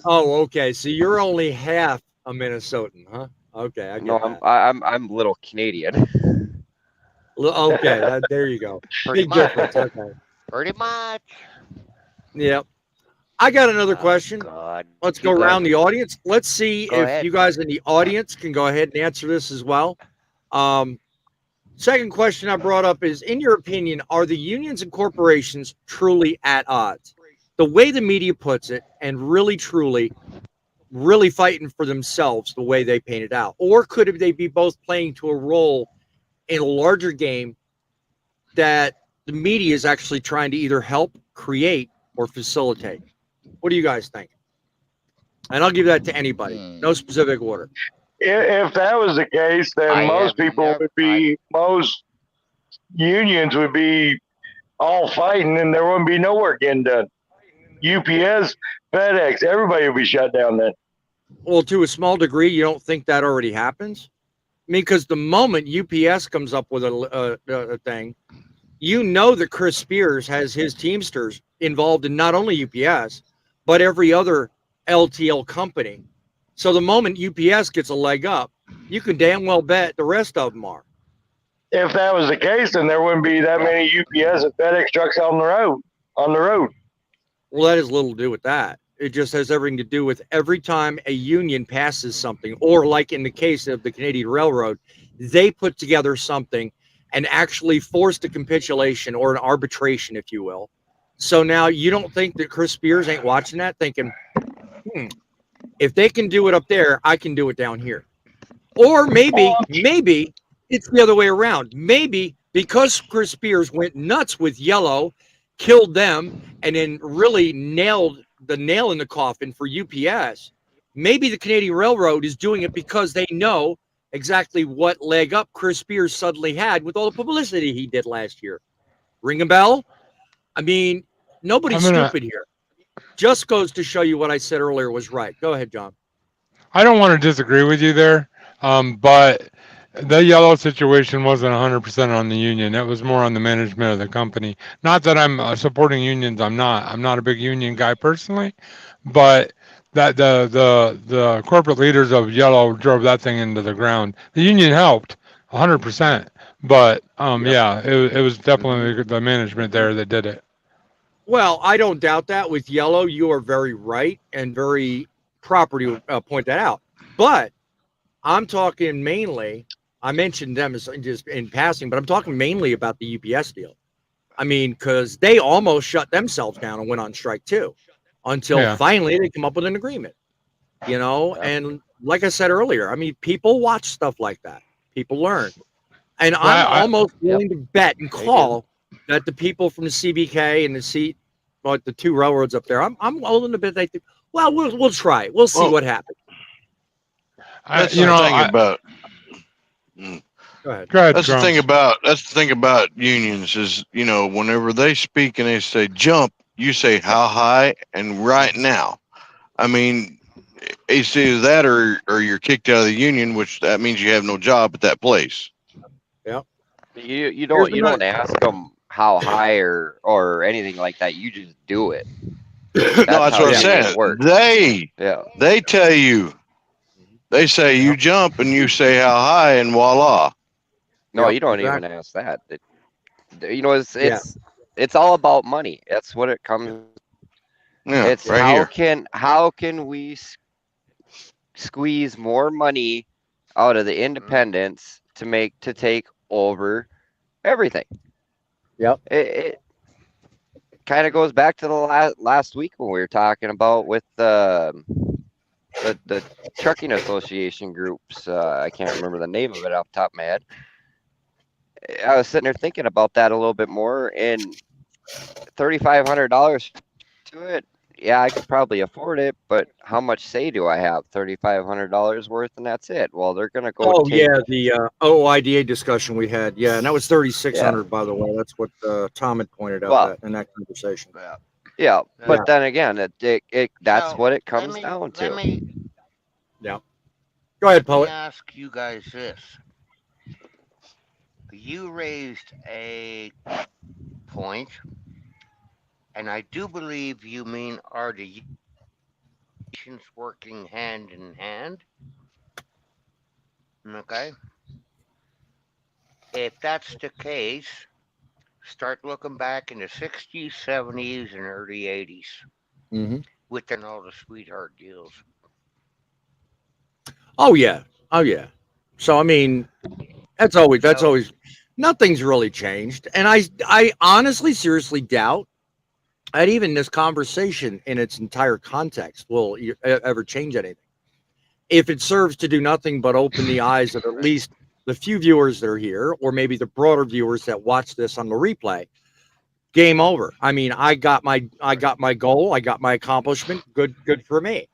Oh, okay. So you're only half a Minnesotan, huh? Okay, I get that. I'm little Canadian. Okay, there you go. Big difference. Okay. Pretty much. Yep. I got another question. God. Let's go around the audience. Let's see if you guys in the audience can go ahead and answer this as well. Second question I brought up is, in your opinion, are the unions and corporations truly at odds? The way the media puts it, and really, truly, really fighting for themselves the way they paint it out? Or could they be both playing to a role in a larger game that the media is actually trying to either help, create, or facilitate? What do you guys think? And I'll give that to anybody. No specific order. If that was the case, then most unions would be all fighting and there wouldn't be no work getting done. UPS, FedEx, everybody would be shut down then. Well, to a small degree, you don't think that already happens? I mean, because the moment UPS comes up with a thing, you know that Chris Spears has his Teamsters involved in not only UPS, but every other LTL company. So the moment UPS gets a leg up, you can damn well bet the rest of them are. If that was the case, then there wouldn't be that many UPS and FedEx trucks on the road. Well, that has little to do with that. It just has everything to do with every time a union passes something, or like in the case of the Canadian Railroad, they put together something and actually forced a capitulation or an arbitration, if you will. So now you don't think that Chris Spears ain't watching that thinking, if they can do it up there, I can do it down here. Or maybe it's the other way around. Maybe because Chris Spears went nuts with Yellow, killed them, and then really nailed the nail in the coffin for UPS, maybe the Canadian Railroad is doing it because they know exactly what leg up Chris Spears suddenly had with all the publicity he did last year. Ring a bell? I mean, nobody's stupid here. Just goes to show you what I said earlier was right. Go ahead, John. I don't want to disagree with you there, but the Yellow situation wasn't 100% on the union. It was more on the management of the company. Not that I'm supporting unions. I'm not a big union guy personally, but that the corporate leaders of Yellow drove that thing into the ground. The union helped 100%, but yeah, it was definitely the management there that did it. Well, I don't doubt that. With Yellow, you are very right and very proper to point that out. But I'm talking mainly, I mentioned them as just in passing, but I'm talking mainly about the UPS deal. I mean, because they almost shut themselves down and went on strike too, until finally they come up with an agreement. You know, and like I said earlier, I mean, people watch stuff like that. People learn. And I'm almost willing to bet and call that the people from the CBK and the two railroads up there, I'm willing to bet they think, well, we'll try it. We'll see what happens. That's the thing about. Go ahead. That's the thing about unions is, you know, whenever they speak and they say jump, you say how high and right now. I mean, it's either that or you're kicked out of the union, which that means you have no job at that place. Yeah. You don't ask them how high or anything like that. You just do it. That's what I'm saying. They tell you. They say you jump and you say how high and voila. No, you don't even ask that. You know, it's all about money. That's what it comes. Yeah, it's right how can we squeeze more money out of the independents to take over everything. Yep. It kind of goes back to the last week when we were talking about with the trucking association groups. I can't remember the name of it off the top of my head. I was sitting there thinking about that a little bit more, and $3,500 to it. Yeah, I could probably afford it, but how much say do I have? $3,500 worth, and that's it. Well, they're gonna go. Oh yeah, the OIDA discussion we had. Yeah, and that was 3,600 by the way. That's what Tom had pointed out in that conversation. Yeah, but then again, that's what it comes down to. Yeah. Go ahead, Poet. Let me ask you guys this. You raised a point, and I do believe you mean are the nations working hand in hand? Okay. If that's the case, start looking back in the 60s, 70s, and early 80s within all the sweetheart deals. Oh yeah. So I mean, that's always nothing's really changed. And I honestly seriously doubt that even this conversation in its entire context will ever change anything. If it serves to do nothing but open the eyes of at least the few viewers that are here, or maybe the broader viewers that watch this on the replay, game over. I mean, I got my goal, I got my accomplishment. Good for me.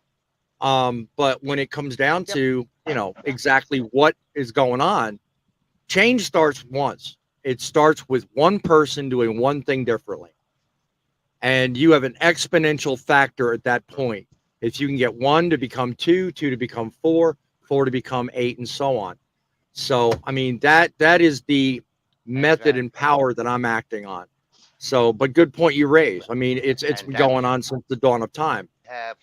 But when it comes down to, exactly what is going on, change starts once. It starts with one person doing one thing differently. And you have an exponential factor at that point. If you can get 1 to become 2, 2 to become 4, 4 to become 8, and so on. So, I mean, that is the method and power that I'm acting on. So, but good point you raise. I mean, it's been going on since the dawn of time.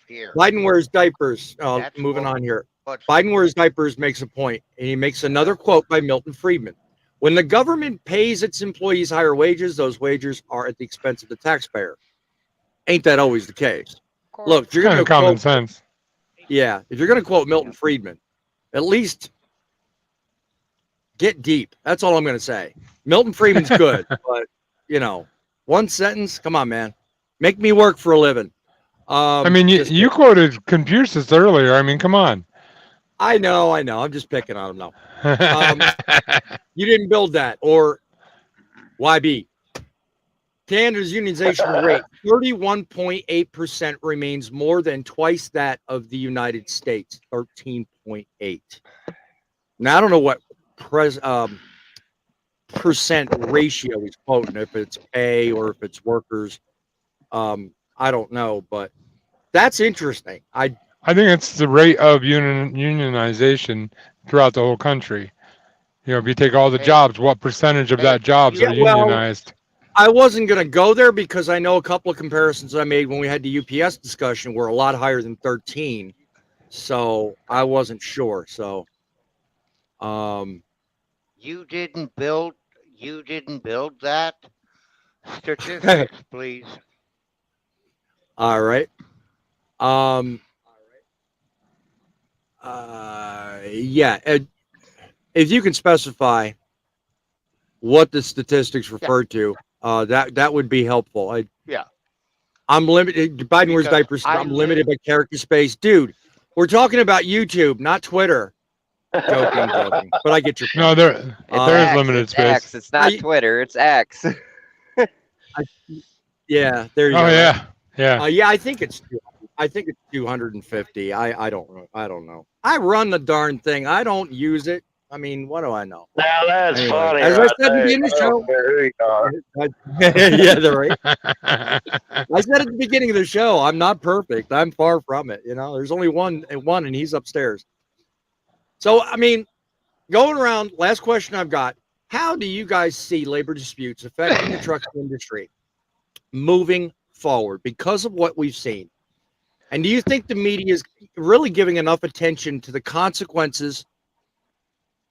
Biden wears diapers. Moving on here. Biden wears diapers makes a point, and he makes another quote by Milton Friedman. When the government pays its employees higher wages, those wages are at the expense of the taxpayer. Ain't that always the case? Look, if you're going to common sense. Yeah, if you're going to quote Milton Friedman, at least get deep. That's all I'm going to say. Milton Friedman's good, but one sentence. Come on, man, make me work for a living. I mean, you quoted Confucius earlier. I mean, come on. I know. I'm just picking on him now. You didn't build that, or YB. Canada's unionization rate, 31.8%, remains more than twice that of the United States, 13.8. Now, I don't know what percent ratio he's quoting, if it's pay or if it's workers. I don't know, but that's interesting. I think it's the rate of unionization throughout the whole country. If you take all the jobs, what percentage of that jobs are unionized? I wasn't going to go there because I know a couple of comparisons I made when we had the UPS discussion were a lot higher than 13. So I wasn't sure. So, you didn't build that statistics, please. All right. Yeah. If you can specify what the statistics refer to, that would be helpful. I'm limited. Biden wears diapers. I'm limited by character space, dude. We're talking about YouTube, not Twitter. Joking. But I get your point. No, there is limited space. X. It's not Twitter. It's X. Yeah, there you go. Oh yeah. Yeah, I think it's 250. I don't know. I run the darn thing. I don't use it. I mean, what do I know? Now that's funny. As I said at the beginning of the show. Yeah, they're right. I said at the beginning of the show, I'm not perfect. I'm far from it. There's only one, and he's upstairs. So, I mean, going around, last question I've got. How do you guys see labor disputes affecting the trucking industry moving forward because of what we've seen? And do you think the media is really giving enough attention to the consequences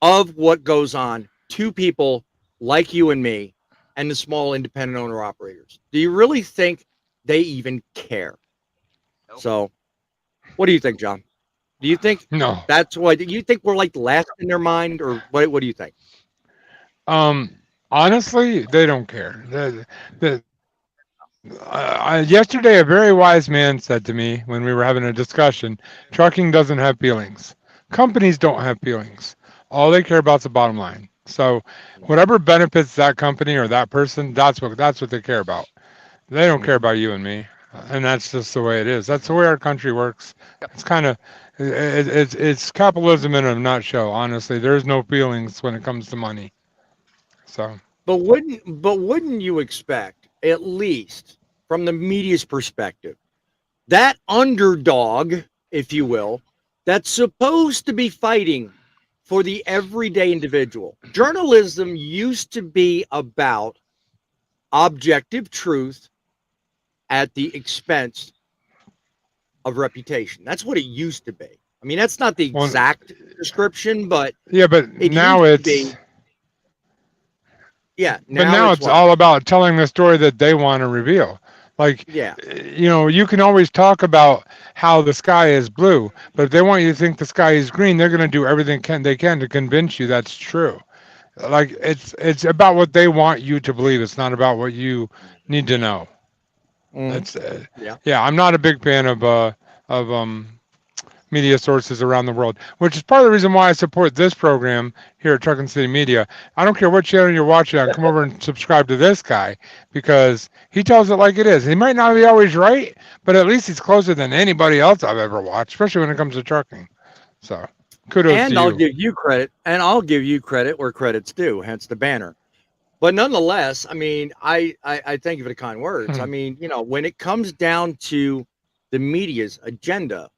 of what goes on to people like you and me and the small independent owner operators? Do you really think they even care? So, what do you think, John? Do you think No. that's why? Do you think we're like last in their mind, or what do you think? Honestly, they don't care. Yesterday, a very wise man said to me when we were having a discussion, trucking doesn't have feelings. Companies don't have feelings. All they care about is the bottom line. So whatever benefits that company or that person, that's what they care about. They don't care about you and me. And that's just the way it is. That's the way our country works. It's kind of it's capitalism in a nutshell, honestly. There's no feelings when it comes to money. So But wouldn't you expect, at least from the media's perspective, that underdog, if you will, that's supposed to be fighting for the everyday individual? Journalism used to be about objective truth at the expense of reputation. That's what it used to be. I mean, that's not the exact description, but yeah, but now it's now it's all about telling the story that they want to reveal. Like, you can always talk about how the sky is blue, but if they want you to think the sky is green, they're going to do everything they can to convince you that's true. Like, it's about what they want you to believe. It's not about what you need to know. That's I'm not a big fan of media sources around the world, which is part of the reason why I support this program here at Truckin City Media. I don't care what channel you're watching on, come over and subscribe to this guy because he tells it like it is. He might not be always right, but at least he's closer than anybody else I've ever watched, especially when it comes to trucking. So kudos to you. I'll give you credit, and I'll give you credit where credit's due, hence the banner. But nonetheless, I mean, I thank you for the kind words. I mean, when it comes down to the media's agenda,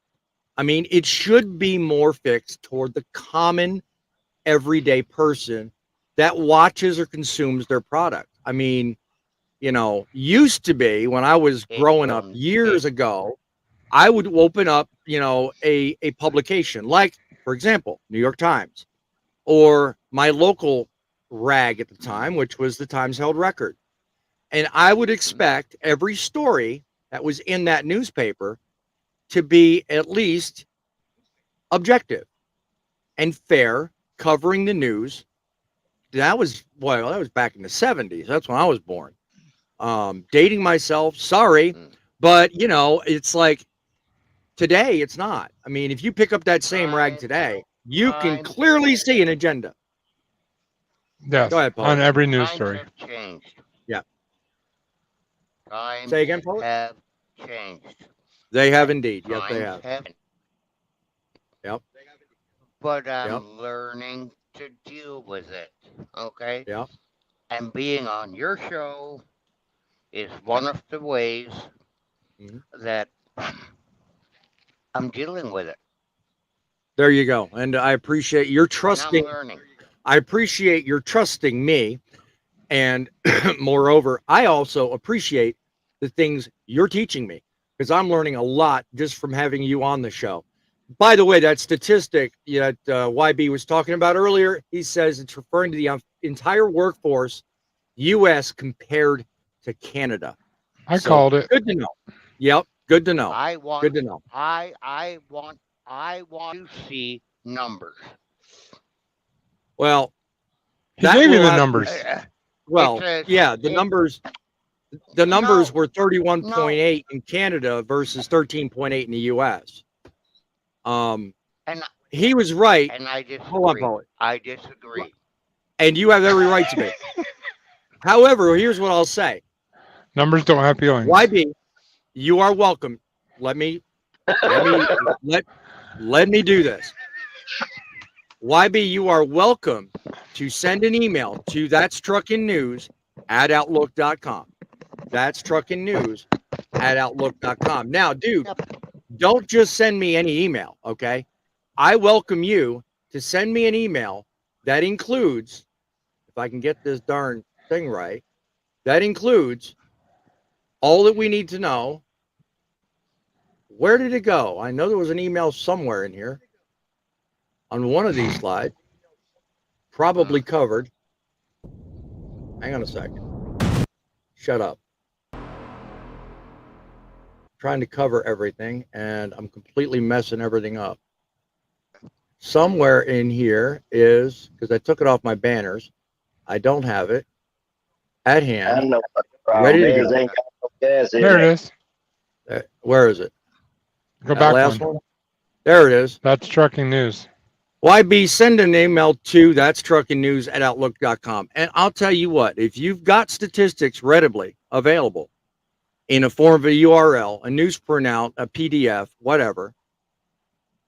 I mean, it should be more fixed toward the common everyday person that watches or consumes their product. I mean, used to be when I was growing up years ago, I would open up, a publication like, for example, New York Times, or my local rag at the time, which was the Times Herald Record. And I would expect every story that was in that newspaper to be at least objective and fair, covering the news. That was back in the 70s. That's when I was born. Dating myself, sorry, but it's like today it's not. I mean, if you pick up that same rag today, you can clearly see an agenda. Yes, go ahead, Paul. On every news story. Changed. Yeah. Times Say again, Paul? have changed. They have indeed. Yes, they Times have. Yep. But I'm learning to deal with it. Okay? Yeah. And being on your show is one of the ways that I'm dealing with it. There you go. And I appreciate your trusting. I'm learning. I appreciate your trusting me. And moreover, I also appreciate the things you're teaching me because I'm learning a lot just from having you on the show. By the way, that statistic that YB was talking about earlier, he says it's referring to the entire workforce, U.S. compared to Canada. I called it. Good to know. Yep. Good to know. Good to know. I want to see numbers. Well, he gave you the numbers. Well, the numbers. The numbers were 31.8 in Canada versus 13.8 in the U.S. And he was right. And I disagree. Hold on, Paul. I disagree. And you have every right to be. However, here's what I'll say. Numbers don't have feelings. YB, you are welcome. Let me do this. YB, you are welcome to send an email to thatstruckinnews@outlook.com. That's truckinnews@outlook.com. Now, dude, don't just send me any email, okay? I welcome you to send me an email that includes, if I can get this darn thing right, that includes all that we need to know. Where did it go? I know there was an email somewhere in here on one of these slides, probably covered. Hang on a second. Shut up. Trying to cover everything, and I'm completely messing everything up. somewhere in here is, because I took it off my banners. I don't have it at I hand. know what the problem Ready to is. go. Ain't got no gas in There it is. Where is it? Go That back last one. one? There it is. That's trucking news. YB, send an email to that's truckingnews@outlook.com. And I'll tell you what, if you've got statistics readily available in a form of a URL, a news printout, a PDF, whatever,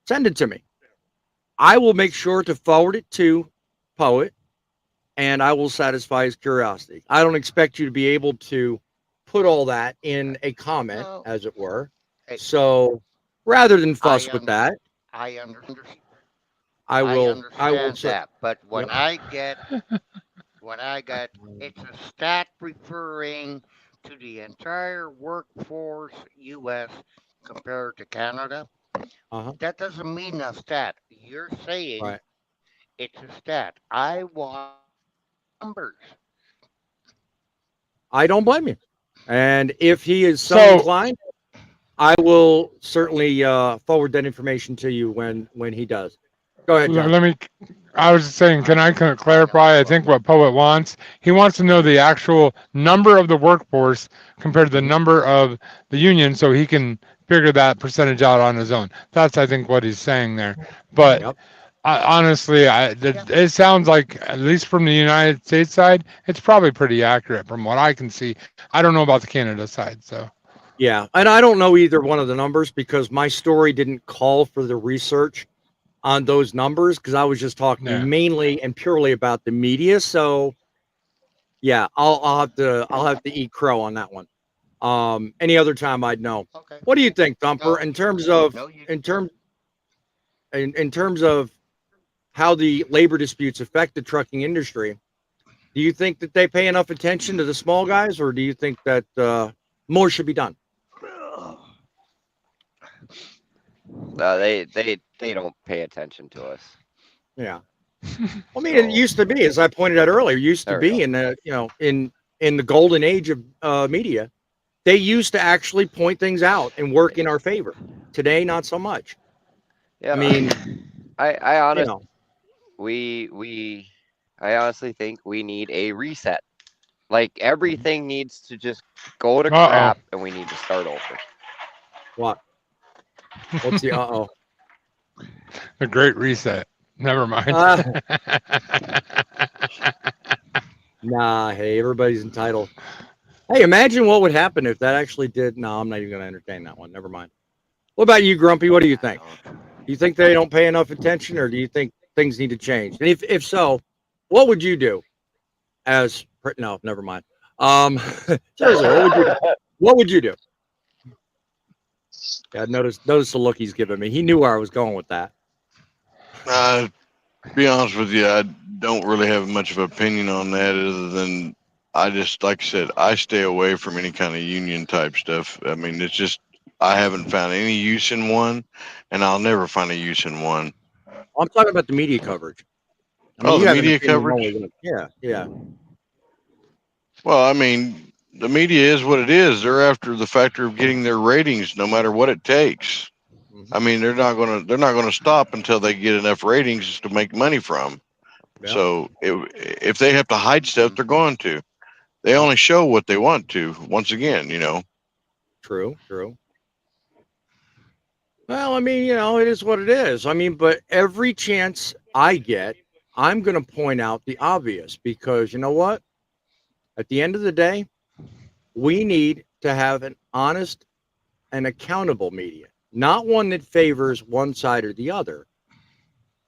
send it to me. I will make sure to forward it to Poet, and I will satisfy his curiosity. I don't expect you to be able to put all that in a comment, No. as it were. Hey, So rather than fuss with that, I understand. I will understand that, but when Yep. I get it's a stat referring to the entire workforce U.S. compared to Canada. That doesn't mean a stat. You're saying Right. it's a stat. I want numbers. I don't blame you. And if he is so So- inclined, I will certainly forward that information to you when he does. Go ahead, John. Let me. I was saying, can I clarify? I think what Poet wants, he wants to know the actual number of the workforce compared to the number of the union, so he can figure that percentage out on his own. That's, I think, what he's saying there. But honestly, it sounds like, at least from the United States side, it's probably pretty accurate from what I can see. I don't know about the Canada side, so. Yeah, and I don't know either one of the numbers because my story didn't call for the research on those numbers because I was just talking mainly and purely about the media. So yeah, I'll have to eat crow on that one. Any other time I'd know. Okay. What do you think, Thumper, in terms of in terms of how the labor disputes affect the trucking industry? Do you think that they pay enough attention to the small guys, or do you think that more should be done? No, they don't pay attention to us. Yeah. I mean, it used to be, as I pointed out earlier, used to There we be go. in the in the golden age of media, they used to actually point things out and work in our favor. Today, not so much. Yeah, I mean, I honestly, you know. I honestly think we need a reset. Like everything needs to just go to Uh-oh. crap, and we need to start over. What? What's the uh-oh? The Great Reset. Never mind. Nah, hey, everybody's entitled. Hey, imagine what would happen if that actually did. No, I'm not even going to entertain that one. Never mind. What about you, Grumpy? What do you think? Do you think they don't pay enough attention, or do you think things need to change? And if so, what would you do? No, never mind. Seriously, what would you do? Yeah, notice the look he's giving me. He knew where I was going with that. To be honest with you, I don't really have much of an opinion on that other than I just, like I said, I stay away from any kind of union type stuff. I mean, it's just, I haven't found any use in one, and I'll never find a use in one. I'm talking about the media coverage. I mean, you the have an media opinion coverage? one way or the- Yeah. Well, I mean, the media is what it is. They're after the factor of getting their ratings, no matter what it takes. I mean, they're not gonna stop until they get enough ratings to make money from. Yeah. So if they have to hide stuff, they're going to. They only show what they want to. Once again, True. Well, I mean, it is what it is. I mean, but every chance I get, I'm going to point out the obvious because you know what? At the end of the day, we need to have an honest and accountable media, not one that favors one side or the other.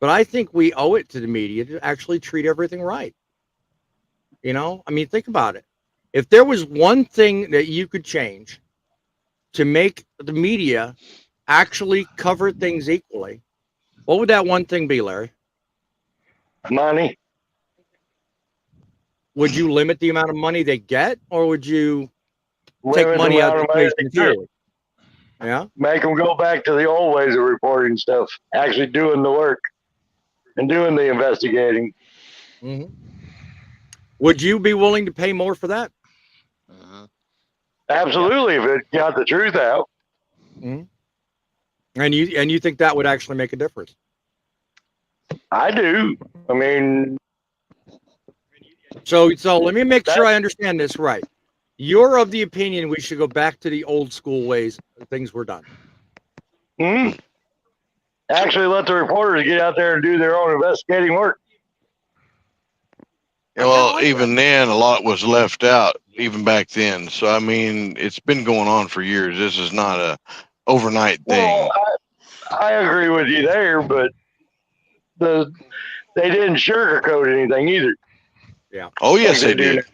But I think we owe it to the media to actually treat everything right. I mean, think about it. If there was one thing that you could change to make the media actually cover things equally, what would that one thing be, Larry? Money. Would you limit the amount of money they get, or would you take Limit the money out of amount the of money equation they entirely? Yeah. Make them go back to the old ways of reporting stuff, actually doing the work and doing the investigating. Mm-hmm. Would you be willing to pay more for that? Absolutely, if it got the truth out. Mm-hmm. And you think that would actually make a difference? I do. I mean, So let me make sure I understand this right. You're of the opinion we should go back to the old school ways things were done. Actually, let the reporters get out there and do their own investigating work. Well, even then, a lot was left out, even back then. So, I mean, it's been going on for years. This is not a overnight thing. Well, I agree with you there, but they didn't sugarcoat anything either. Yeah. Oh, yes, they did.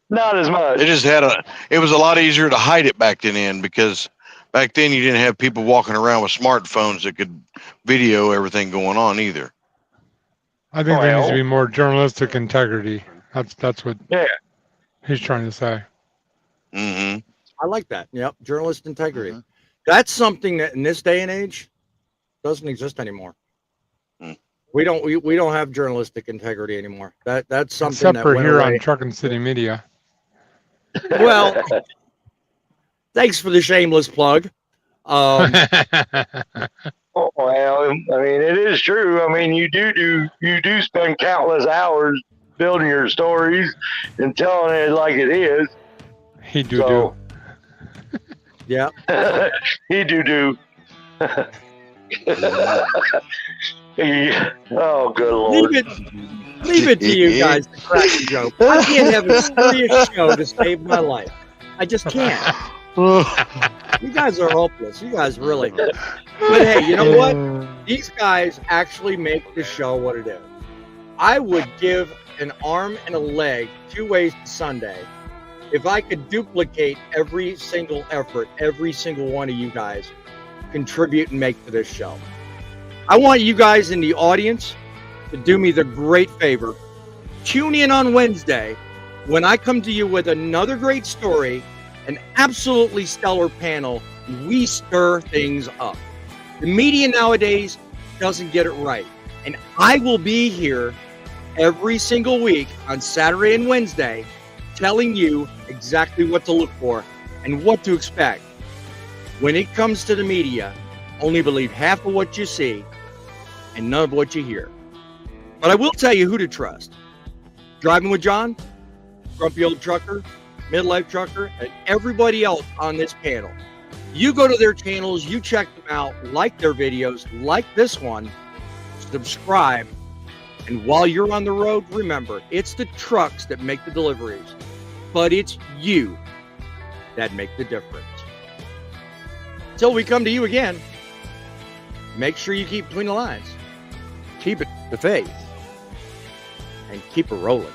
Not as much. They just it was a lot easier to hide it back then because back then you didn't have people walking around with smartphones that could video everything going on either. I think there needs to be more journalistic integrity. That's what he's trying to say. Mm-hmm. I like that. Yep, journalist integrity. Mm-hmm. That's something that in this day and age doesn't exist anymore. We don't have journalistic integrity anymore. That's something except that for went here away. on Truckin City Media. Well, thanks for the shameless plug. Well, I mean, it is true. I mean, you do spend countless hours building your stories and telling it like it is. He do. Yeah. He do. Oh, good Lord. Leave it to you guys to crack a joke. I can't have a serious show to save my life. I just can't. You guys are hopeless. You guys really. But hey, you know what? These guys actually make the show what it is. I would give an arm and a leg 2 ways to Sunday if I could duplicate every single effort, every single one of you guys contribute and make to this show. I want you guys in the audience to do me the great favor. Tune in on Wednesday when I come to you with another great story, an absolutely stellar panel. We stir things up. The media nowadays doesn't get it right. And I will be here every single week on Saturday and Wednesday telling you exactly what to look for and what to expect. When it comes to the media, only believe half of what you see and none of what you hear. But I will tell you who to trust. Driving with John, Grumpy Old Trucker, Midlife Trucker, and everybody else on this panel. You go to their channels, you check them out, like their videos, like this one, subscribe, and while you're on the road, remember, it's the trucks that make the deliveries, but it's you that make the difference. Till we come to you again, make sure you keep between the lines, keep it the faith, and keep it rolling.